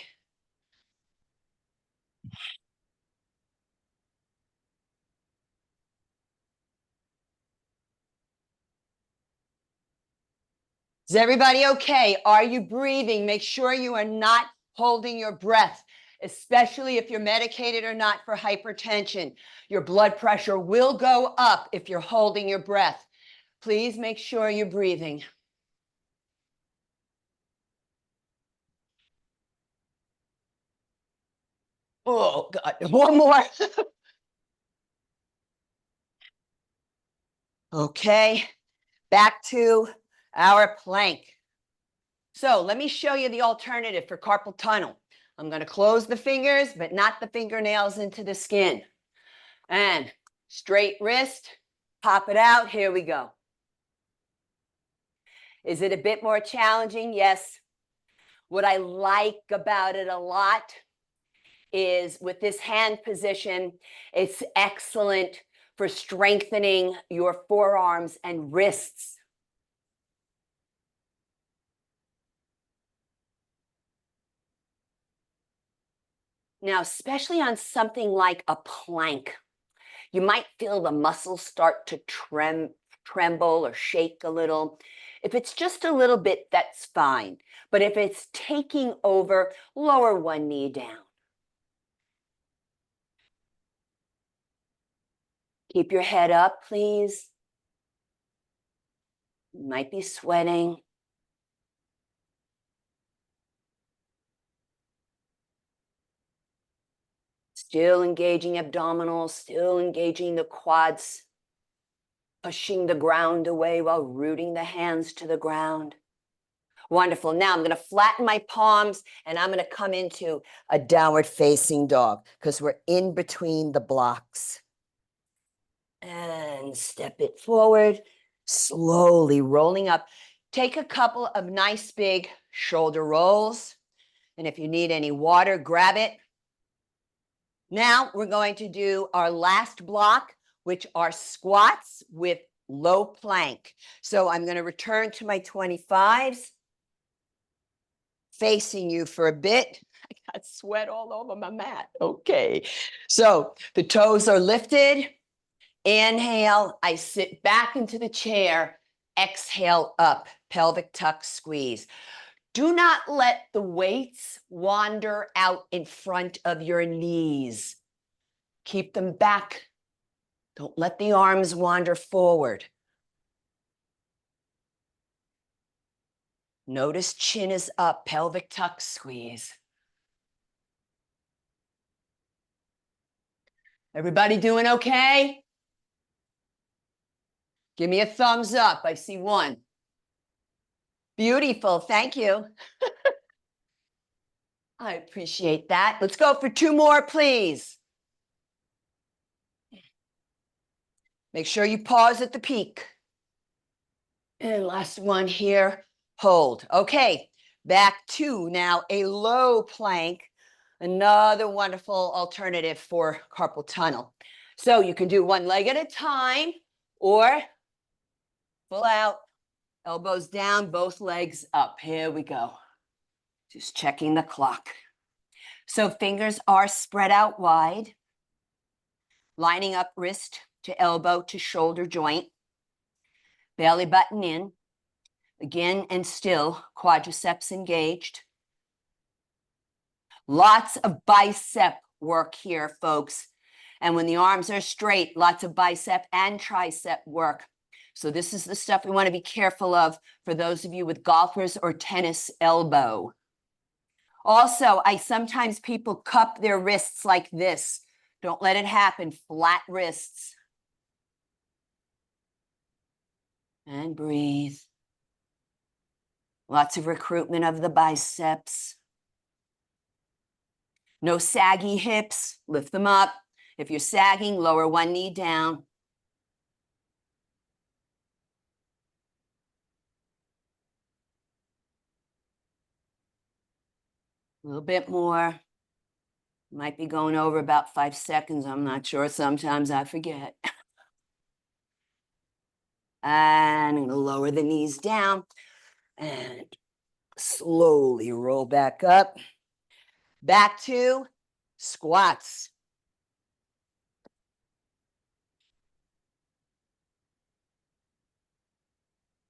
Is everybody okay? Are you breathing? Make sure you are not holding your breath, especially if you're medicated or not for hypertension. Your blood pressure will go up if you're holding your breath. Please make sure you're breathing. Oh, God. One more. Okay. Back to our plank. So let me show you the alternative for carpal tunnel. I'm going to close the fingers, but not the fingernails into the skin. And straight wrist, pop it out. Here we go. Is it a bit more challenging? Yes. What I like about it a lot is with this hand position, it's excellent for strengthening your forearms and wrists. Now, especially on something like a plank, you might feel the muscles start to tremble or shake a little. If it's just a little bit, that's fine. But if it's taking over, lower one knee down. Keep your head up, please. You might be sweating. Still engaging abdominals, still engaging the quads, pushing the ground away while rooting the hands to the ground. Wonderful. Now I'm going to flatten my palms and I'm going to come into a downward facing dog because we're in between the blocks. And step it forward, slowly rolling up. Take a couple of nice big shoulder rolls. And if you need any water, grab it. Now we're going to do our last block, which are squats with low plank. So I'm going to return to my 25s, facing you for a bit. I got sweat all over my mat. Okay. So the toes are lifted. Inhale, I sit back into the chair. Exhale up, pelvic tuck squeeze. Do not let the weights wander out in front of your knees. Keep them back. Don't let the arms wander forward. Notice chin is up, pelvic tuck squeeze. Everybody doing okay? Give me a thumbs up. I see one. Beautiful. Thank you. I appreciate that. Let's go for two more, please. Make sure you pause at the peak. And last one here. Hold. Okay. Back to now a low plank. Another wonderful alternative for carpal tunnel. So you can do one leg at a time or full out, elbows down, both legs up. Here we go. Just checking the clock. So fingers are spread out wide, lining up wrist to elbow to shoulder joint, belly button in, again and still, quadriceps engaged. Lots of bicep work here, folks. And when the arms are straight, lots of bicep and tricep work. So this is the stuff we want to be careful of for those of you with golfers or tennis elbow. Also, sometimes people cup their wrists like this. Don't let it happen. Flat wrists. And breathe. Lots of recruitment of the biceps. No saggy hips. Lift them up. If you're sagging, lower one knee down. A little bit more. Might be going over about 5 seconds. I'm not sure. Sometimes I forget. And I'm going to lower the knees down and slowly roll back up. Back to squats.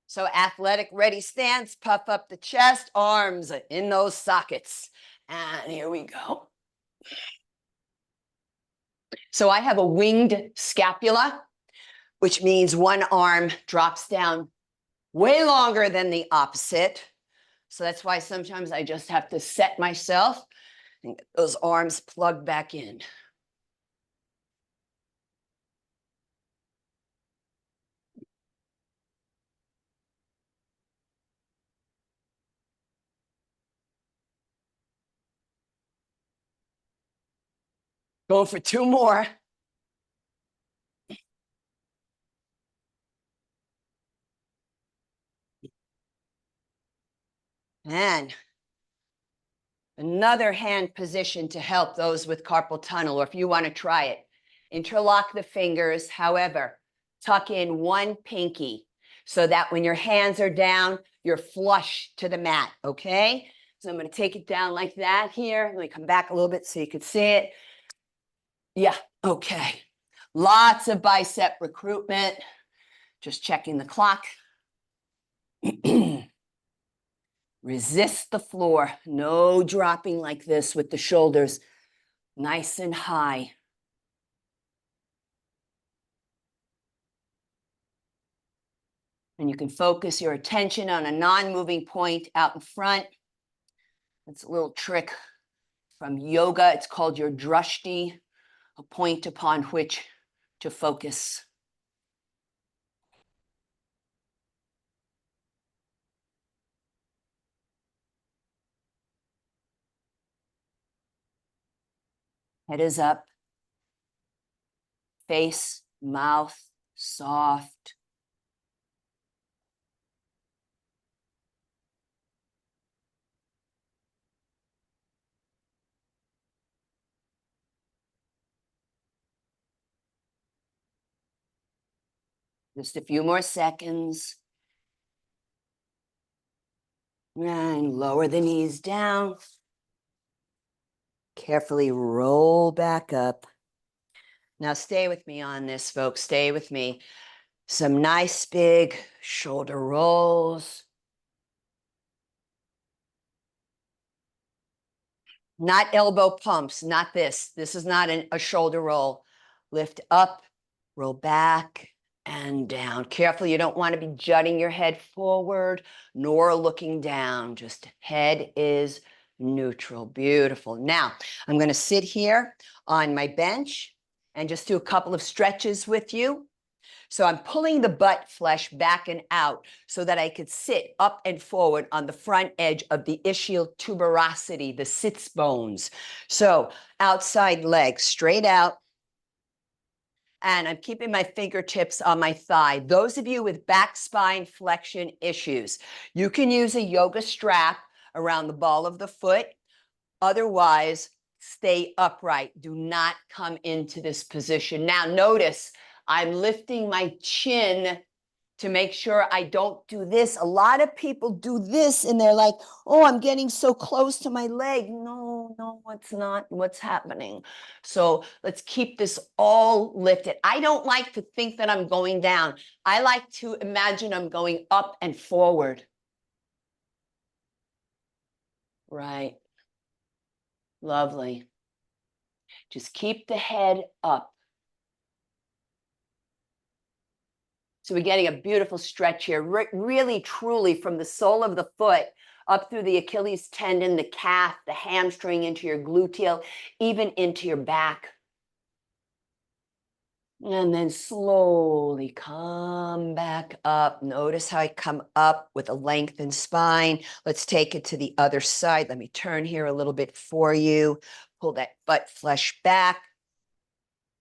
So athletic ready stance, puff up the chest, arms in those sockets. And here we go. So I have a winged scapula, which means one arm drops down way longer than the opposite. So that's why sometimes I just have to set myself and get those arms plugged back in. Going for 2 more. And another hand position to help those with carpal tunnel, or if you want to try it. Interlock the fingers, however, tuck in one pinky so that when your hands are down, you're flush to the mat, okay? So I'm going to take it down like that here. Let me come back a little bit so you can see it. Yeah, okay. Lots of bicep recruitment. Just checking the clock. Resist the floor. No dropping like this with the shoulders nice and high. And you can focus your attention on a non-moving point out in front. That's a little trick from yoga. It's called your drishti, a point upon which to focus. Head is up. Face, mouth, soft. Just a few more seconds. And lower the knees down. Carefully roll back up. Now stay with me on this, folks. Stay with me. Some nice big shoulder rolls. Not elbow pumps, not this. This is not a shoulder roll. Lift up, roll back, and down. Careful, you don't want to be jutting your head forward nor looking down. Just head is neutral. Beautiful. Now, I'm going to sit here on my bench and just do a couple of stretches with you. So I'm pulling the butt flesh back and out so that I could sit up and forward on the front edge of the ischial tuberosity, the sits bones. So outside leg straight out. And I'm keeping my fingertips on my thigh. Those of you with back spine flexion issues, you can use a yoga strap around the ball of the foot. Otherwise, stay upright. Do not come into this position. Now, notice I'm lifting my chin to make sure I don't do this. A lot of people do this and they're like, oh, I'm getting so close to my leg. No, it's not what's happening. So let's keep this all lifted. I don't like to think that I'm going down. I like to imagine I'm going up and forward. Right. Lovely. Just keep the head up. So we're getting a beautiful stretch here, really, truly from the sole of the foot up through the Achilles tendon, the calf, the hamstring, into your gluteal, even into your back. And then slowly come back up. Notice how I come up with a lengthened spine. Let's take it to the other side. Let me turn here a little bit for you. Pull that butt flesh back.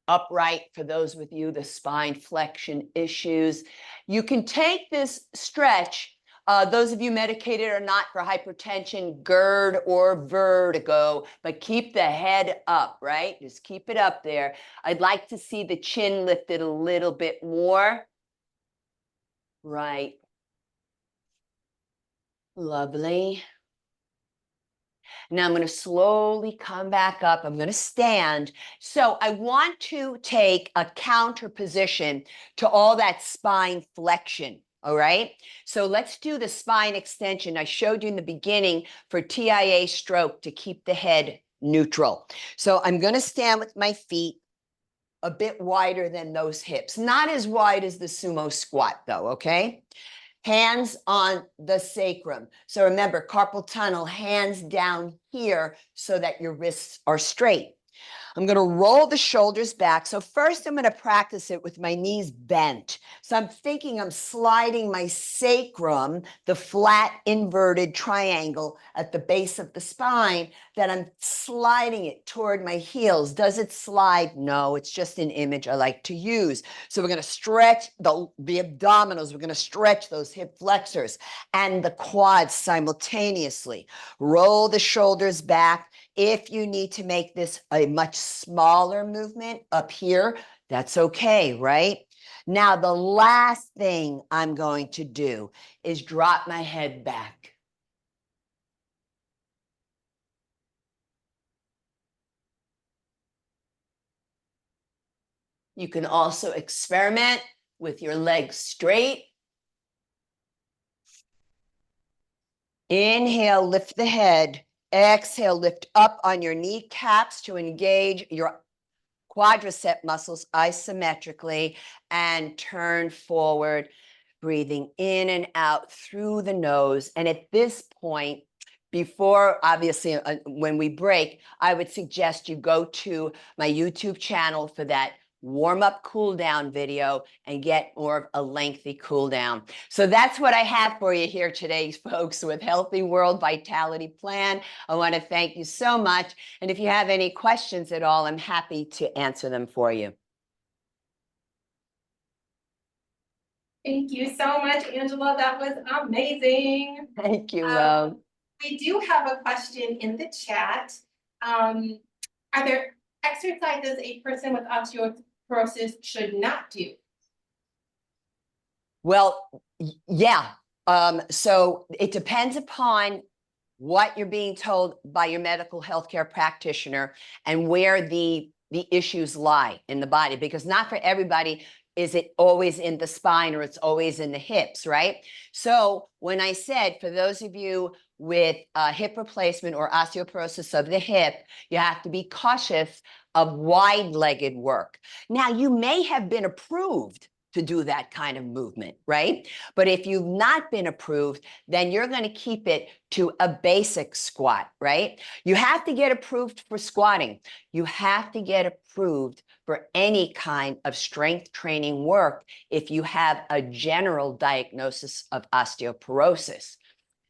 Upright for those with you, the spine flexion issues. You can take this stretch, those of you medicated or not for hypertension, GERD or vertigo, but keep the head up, right? Just keep it up there. I'd like to see the chin lifted a little bit more. Right. Lovely. Now I'm going to slowly come back up. I'm going to stand. So I want to take a counter position to all that spine flexion. All right. So let's do the spine extension. I showed you in the beginning for TIA stroke to keep the head neutral. So I'm going to stand with my feet a bit wider than those hips, not as wide as the sumo squat though. Okay. Hands on the sacrum. So remember, carpal tunnel, hands down here so that your wrists are straight. I'm going to roll the shoulders back. So first I'm going to practice it with my knees bent. So I'm thinking I'm sliding my sacrum, the flat inverted triangle at the base of the spine, that I'm sliding it toward my heels. Does it slide? No, it's just an image I like to use. So we're going to stretch the abdominals. We're going to stretch those hip flexors and the quads simultaneously. Roll the shoulders back. If you need to make this a much smaller movement up here, that's okay, right? Now, the last thing I'm going to do is drop my head back. You can also experiment with your legs straight. Inhale, lift the head. Exhale, lift up on your kneecaps to engage your quadricep muscles isometrically and turn forward, breathing in and out through the nose. And at this point, before, obviously, when we break, I would suggest you go to my YouTube channel for that warm-up cool down video and get more of a lengthy cool down. So that's what I have for you here today, folks, with Healthy World Vitality Plan. I want to thank you so much. And if you have any questions at all, I'm happy to answer them for you. Thank you so much, Angela. That was amazing. Thank you. We do have a question in the chat. Are there exercises a person with osteoporosis should not do? Well, yeah. So it depends upon what you're being told by your medical healthcare practitioner and where the issues lie in the body, because not for everybody is it always in the spine or it's always in the hips, right? So when I said, for those of you with hip replacement or osteoporosis of the hip, you have to be cautious of wide-legged work. Now, you may have been approved to do that kind of movement, right? But if you've not been approved, then you're going to keep it to a basic squat, right? You have to get approved for squatting. You have to get approved for any kind of strength training work if you have a general diagnosis of osteoporosis.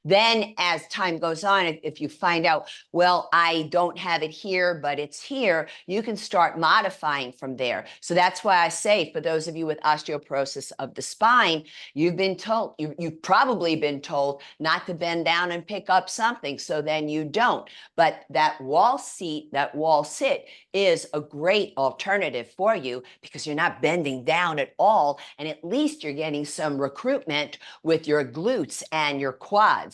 Then as time goes on, if you find out, well, I don't have it here, but it's here, you can start modifying from there. So that's why I say, for those of you with osteoporosis of the spine, you've been told, you've probably been told not to bend down and pick up something, so then you don't. But that wall seat, that wall sit is a great alternative for you because you're not bending down at all. And at least you're getting some recruitment with your glutes and your quads.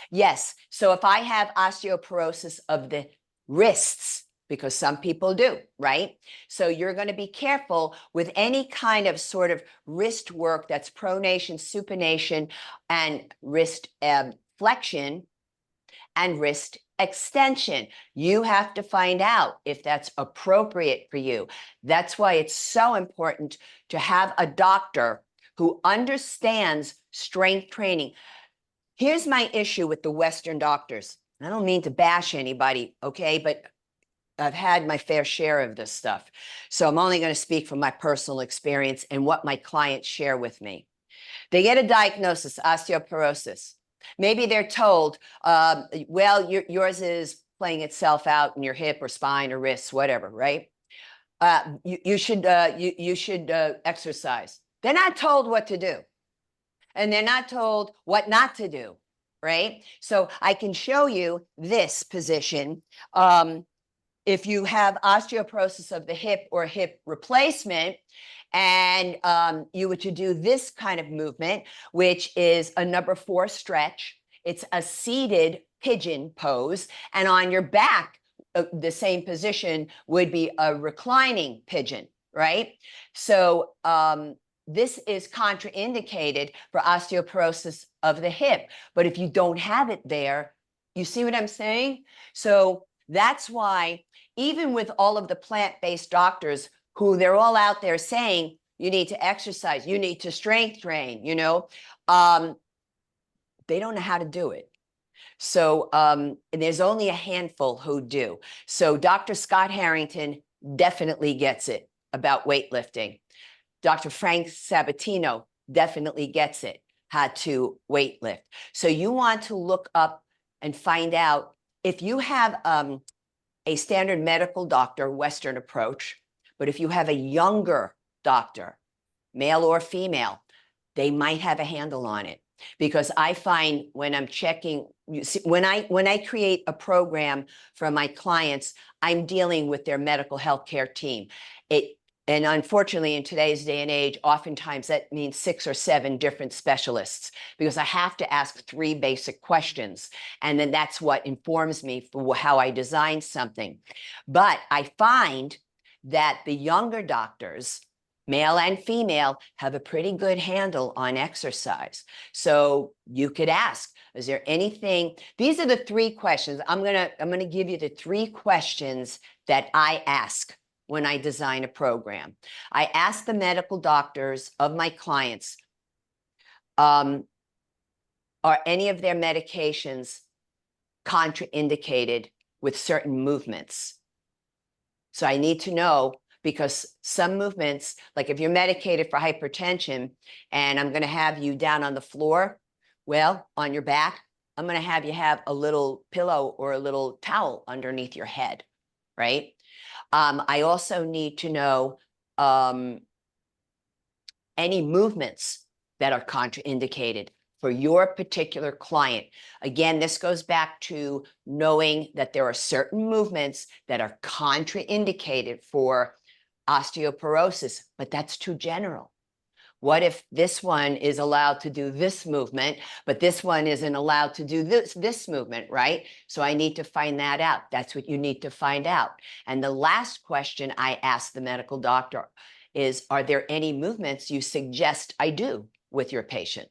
Yes, so if I have osteoporosis of the wrists, because some people do, right? So you're going to be careful with any kind of sort of wrist work that's pronation, supination, and wrist flexion and wrist extension. You have to find out if that's appropriate for you. That's why it's so important to have a doctor who understands strength training. Here's my issue with the Western doctors. I don't mean to bash anybody, okay, but I've had my fair share of this stuff. So I'm only going to speak from my personal experience and what my clients share with me. They get a diagnosis, osteoporosis. Maybe they're told, well, yours is playing itself out in your hip or spine or wrists, whatever, right? You should exercise. They're not told what to do. And they're not told what not to do, right? So I can show you this position. If you have osteoporosis of the hip or hip replacement, and you were to do this kind of movement, which is a number 4 stretch, it's a seated pigeon pose, and on your back, the same position would be a reclining pigeon, right? So this is contraindicated for osteoporosis of the hip. But if you don't have it there, you see what I'm saying? So that's why even with all of the plant-based doctors who they're all out there saying, you need to exercise, you need to strength train, you know, they don't know how to do it. So and there's only a handful who do. So Dr. Scott Harrington definitely gets it about weightlifting. Dr. Frank Sabatino definitely gets it, how to weightlift. So you want to look up and find out if you have a standard medical doctor, Western approach, but if you have a younger doctor, male or female, they might have a handle on it. Because I find when I'm checking, you see, when I create a program for my clients, I'm dealing with their medical healthcare team. And unfortunately, in today's day and age, oftentimes that means 6 or 7 different specialists, because I have to ask 3 basic questions. And then that's what informs me for how I design something. But I find that the younger doctors, male and female, have a pretty good handle on exercise. So you could ask, is there anything? These are the 3 questions. I'm gonna give you the 3 questions that I ask when I design a program. I ask the medical doctors of my clients, are any of their medications contraindicated with certain movements? So I need to know, because some movements, like if you're medicated for hypertension and I'm going to have you down on the floor, well, on your back, I'm going to have you have a little pillow or a little towel underneath your head, right? I also need to know any movements that are contraindicated for your particular client. Again, this goes back to knowing that there are certain movements that are contraindicated for osteoporosis, but that's too general. What if this one is allowed to do this movement, but this one isn't allowed to do this movement, right? So I need to find that out. That's what you need to find out. And the last question I ask the medical doctor is, are there any movements you suggest I do with your patient?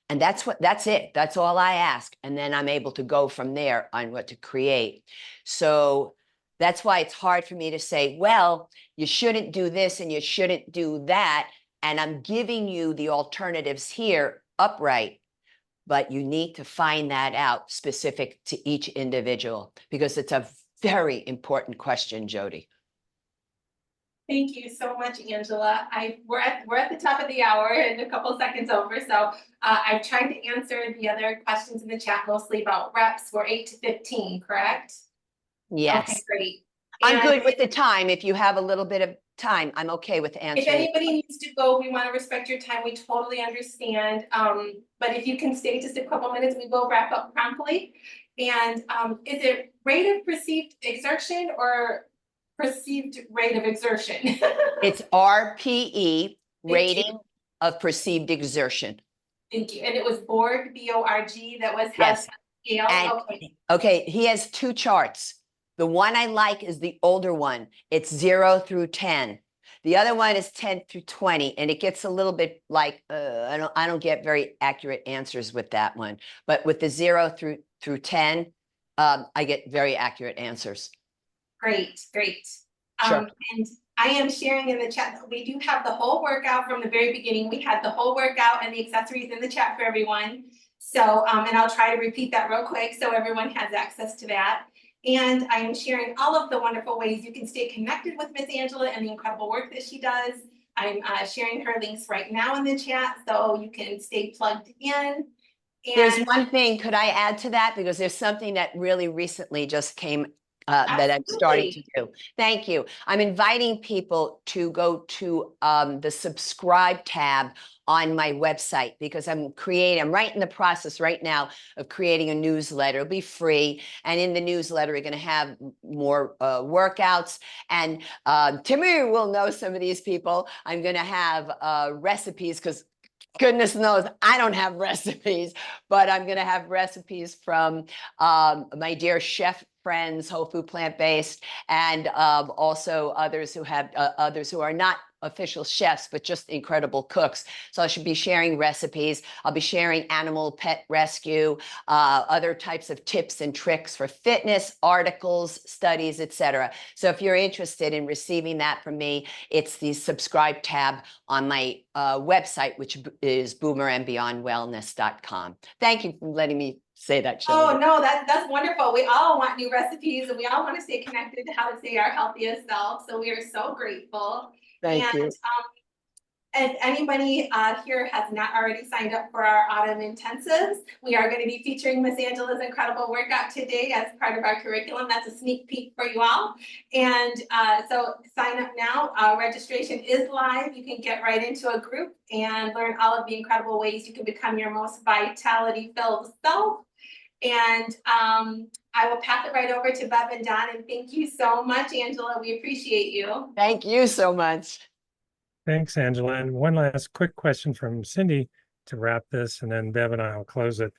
And that's it. That's all I ask. And then I'm able to go from there on what to create. So that's why it's hard for me to say, well, you shouldn't do this and you shouldn't do that. And I'm giving you the alternatives here upright, but you need to find that out specific to each individual, because it's a very important question, Jody. Thank you so much, Angela. We're at the top of the hour and a couple seconds over. So I've tried to answer the other questions in the chat, mostly about reps. We're 8 to 15, correct? Yes. Okay, great. I'm And good with the time. If you have a little bit of time, I'm okay with answering. if anybody needs to go, we want to respect your time. We totally understand. But if you can stay just a couple minutes, we will wrap up promptly. And is it rate of perceived exertion or perceived rate of exertion? It's RPE, rating of perceived exertion. Thank you. And it was Borg, B-O-R-G, that was Yes. scale. And, Okay. okay, he has 2 charts. The one I like is the older one. It's 0 through 10. The other one is 10 through 20, and it gets a little bit like I don't get very accurate answers with that one. But with the 0 through 10, I get very accurate answers. Great, great. Sure. And I am sharing in the chat that we do have the whole workout from the very beginning. We had the whole workout and the accessories in the chat for everyone. So, and I'll try to repeat that real quick so everyone has access to that. And I am sharing all of the wonderful ways you can stay connected with Miss Angela and the incredible work that she does. I'm sharing her links right now in the chat so you can stay plugged in. There's one thing, could I add to that? Because there's something that really recently just came that I'm starting to do. Thank you. I'm inviting people to go to the subscribe tab on my website because I'm right in the process right now of creating a newsletter. It'll be free. And in the newsletter, we're going to have more workouts. And Timmy will know some of these people. I'm going to have recipes because goodness knows I don't have recipes, but I'm going to have recipes from my dear chef friends, whole food plant-based, and also others who have others who are not official chefs, but just incredible cooks. So I should be sharing recipes. I'll be sharing animal pet rescue, other types of tips and tricks for fitness, articles, studies, etc. So if you're interested in receiving that from me, it's the subscribe tab on my website, which is boomerandbeyondwellness.com. Thank you for letting me say that, Shelley. Oh, no, that's wonderful. We all want new recipes and we all want to stay connected to how to stay our healthiest self. So we are so grateful. Thank you. And anybody here has not already signed up for our autumn intensives, we are going to be featuring Miss Angela's incredible workout today as part of our curriculum. That's a sneak peek for you all. And so sign up now. Registration is live. You can get right into a group and learn all of the incredible ways you can become your most vitality-filled self. And I will pass it right over to Bev and Don. And thank you so much, Angela. We appreciate you. Thank you so much. Thanks, Angela. And one last quick question from Cindy to wrap this, and then Bev and I will close it.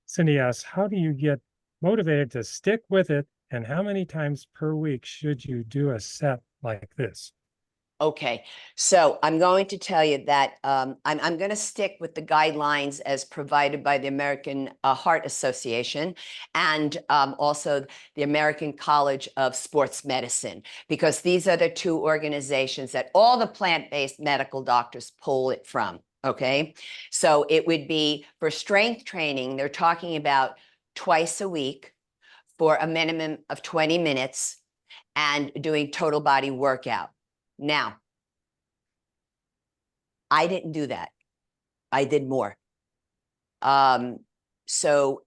Cindy asks, how do you get motivated to stick with it? And how many times per week should you do a set like this? Okay, so I'm going to tell you that I'm going to stick with the guidelines as provided by the American Heart Association and also the American College of Sports Medicine, because these are the two organizations that all the plant-based medical doctors pull it from, okay? So it would be for strength training, they're talking about twice a week for a minimum of 20 minutes and doing total body workout. Now, I didn't do that. I did more. So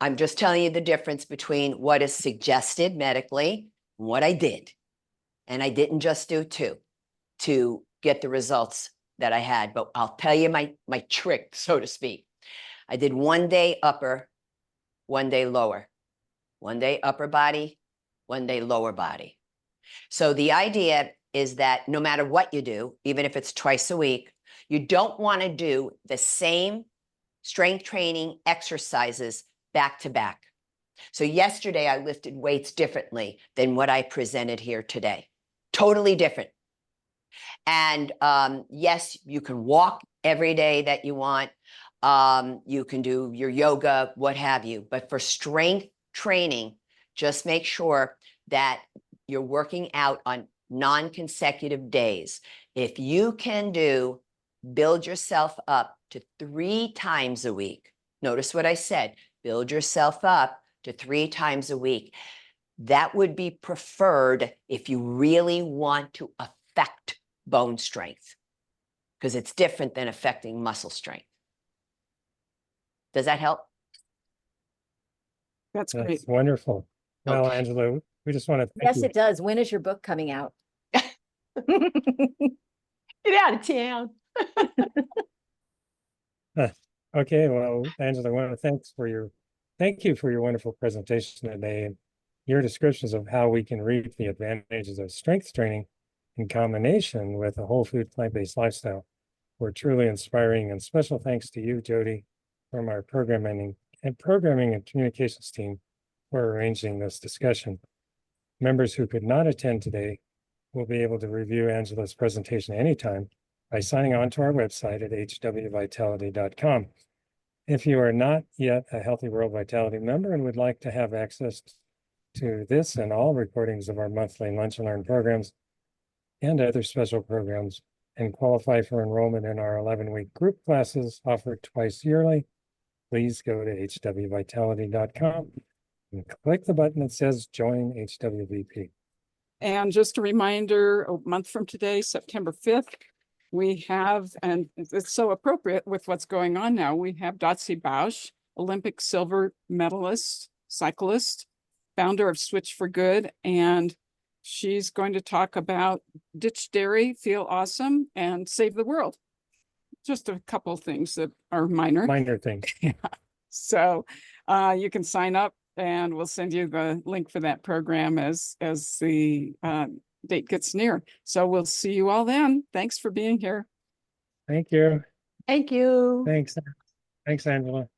I'm just telling you the difference between what is suggested medically and what I did. And I didn't just do two to get the results that I had, but I'll tell you my trick, so to speak. I did 1 day upper, 1 day lower, 1 day upper body, 1 day lower body. So the idea is that no matter what you do, even if it's twice a week, you don't want to do the same strength training exercises back to back. So yesterday I lifted weights differently than what I presented here today. Totally different. And yes, you can walk every day that you want. You can do your yoga, what have you. But for strength training, just make sure that you're working out on non-consecutive days. If you can build yourself up to 3 times a week. Notice what I said, build yourself up to 3 times a week. That would be preferred if you really want to affect bone strength, because it's different than affecting muscle strength. Does that help? That's great. That's wonderful. Well, Okay. Angela, we just want to thank Yes, you. it does. When is your book coming out? Get out of town. Okay, well, Angela, I want to thank you for your wonderful presentation today and your descriptions of how we can reap the advantages of strength training in combination with a whole food plant-based lifestyle. We're truly inspiring, and special thanks to you, Jody, from our programming and communications team for arranging this discussion. Members who could not attend today will be able to review Angela's presentation anytime by signing on to our website at hwvitality.com. If you are not yet a Healthy World Vitality member and would like to have access to this and all recordings of our monthly Lunch and Learn programs and other special programs and qualify for enrollment in our 11-week group classes offered twice yearly, please go to hwvitality.com and click the button that says Join HWVP. And just a reminder, a month from today, September 5th, we have, and it's so appropriate with what's going on now, we have Dotsie Bausch, Olympic silver medalist, cyclist, founder of Switch for Good, and she's going to talk about ditch dairy, feel awesome, and save the world. Just a couple things that are minor. Minor things. So you can sign up and we'll send you the link for that program as the date gets near. So we'll see you all then. Thanks for being here. Thank you. Thank you. Thanks. Thanks, Angela.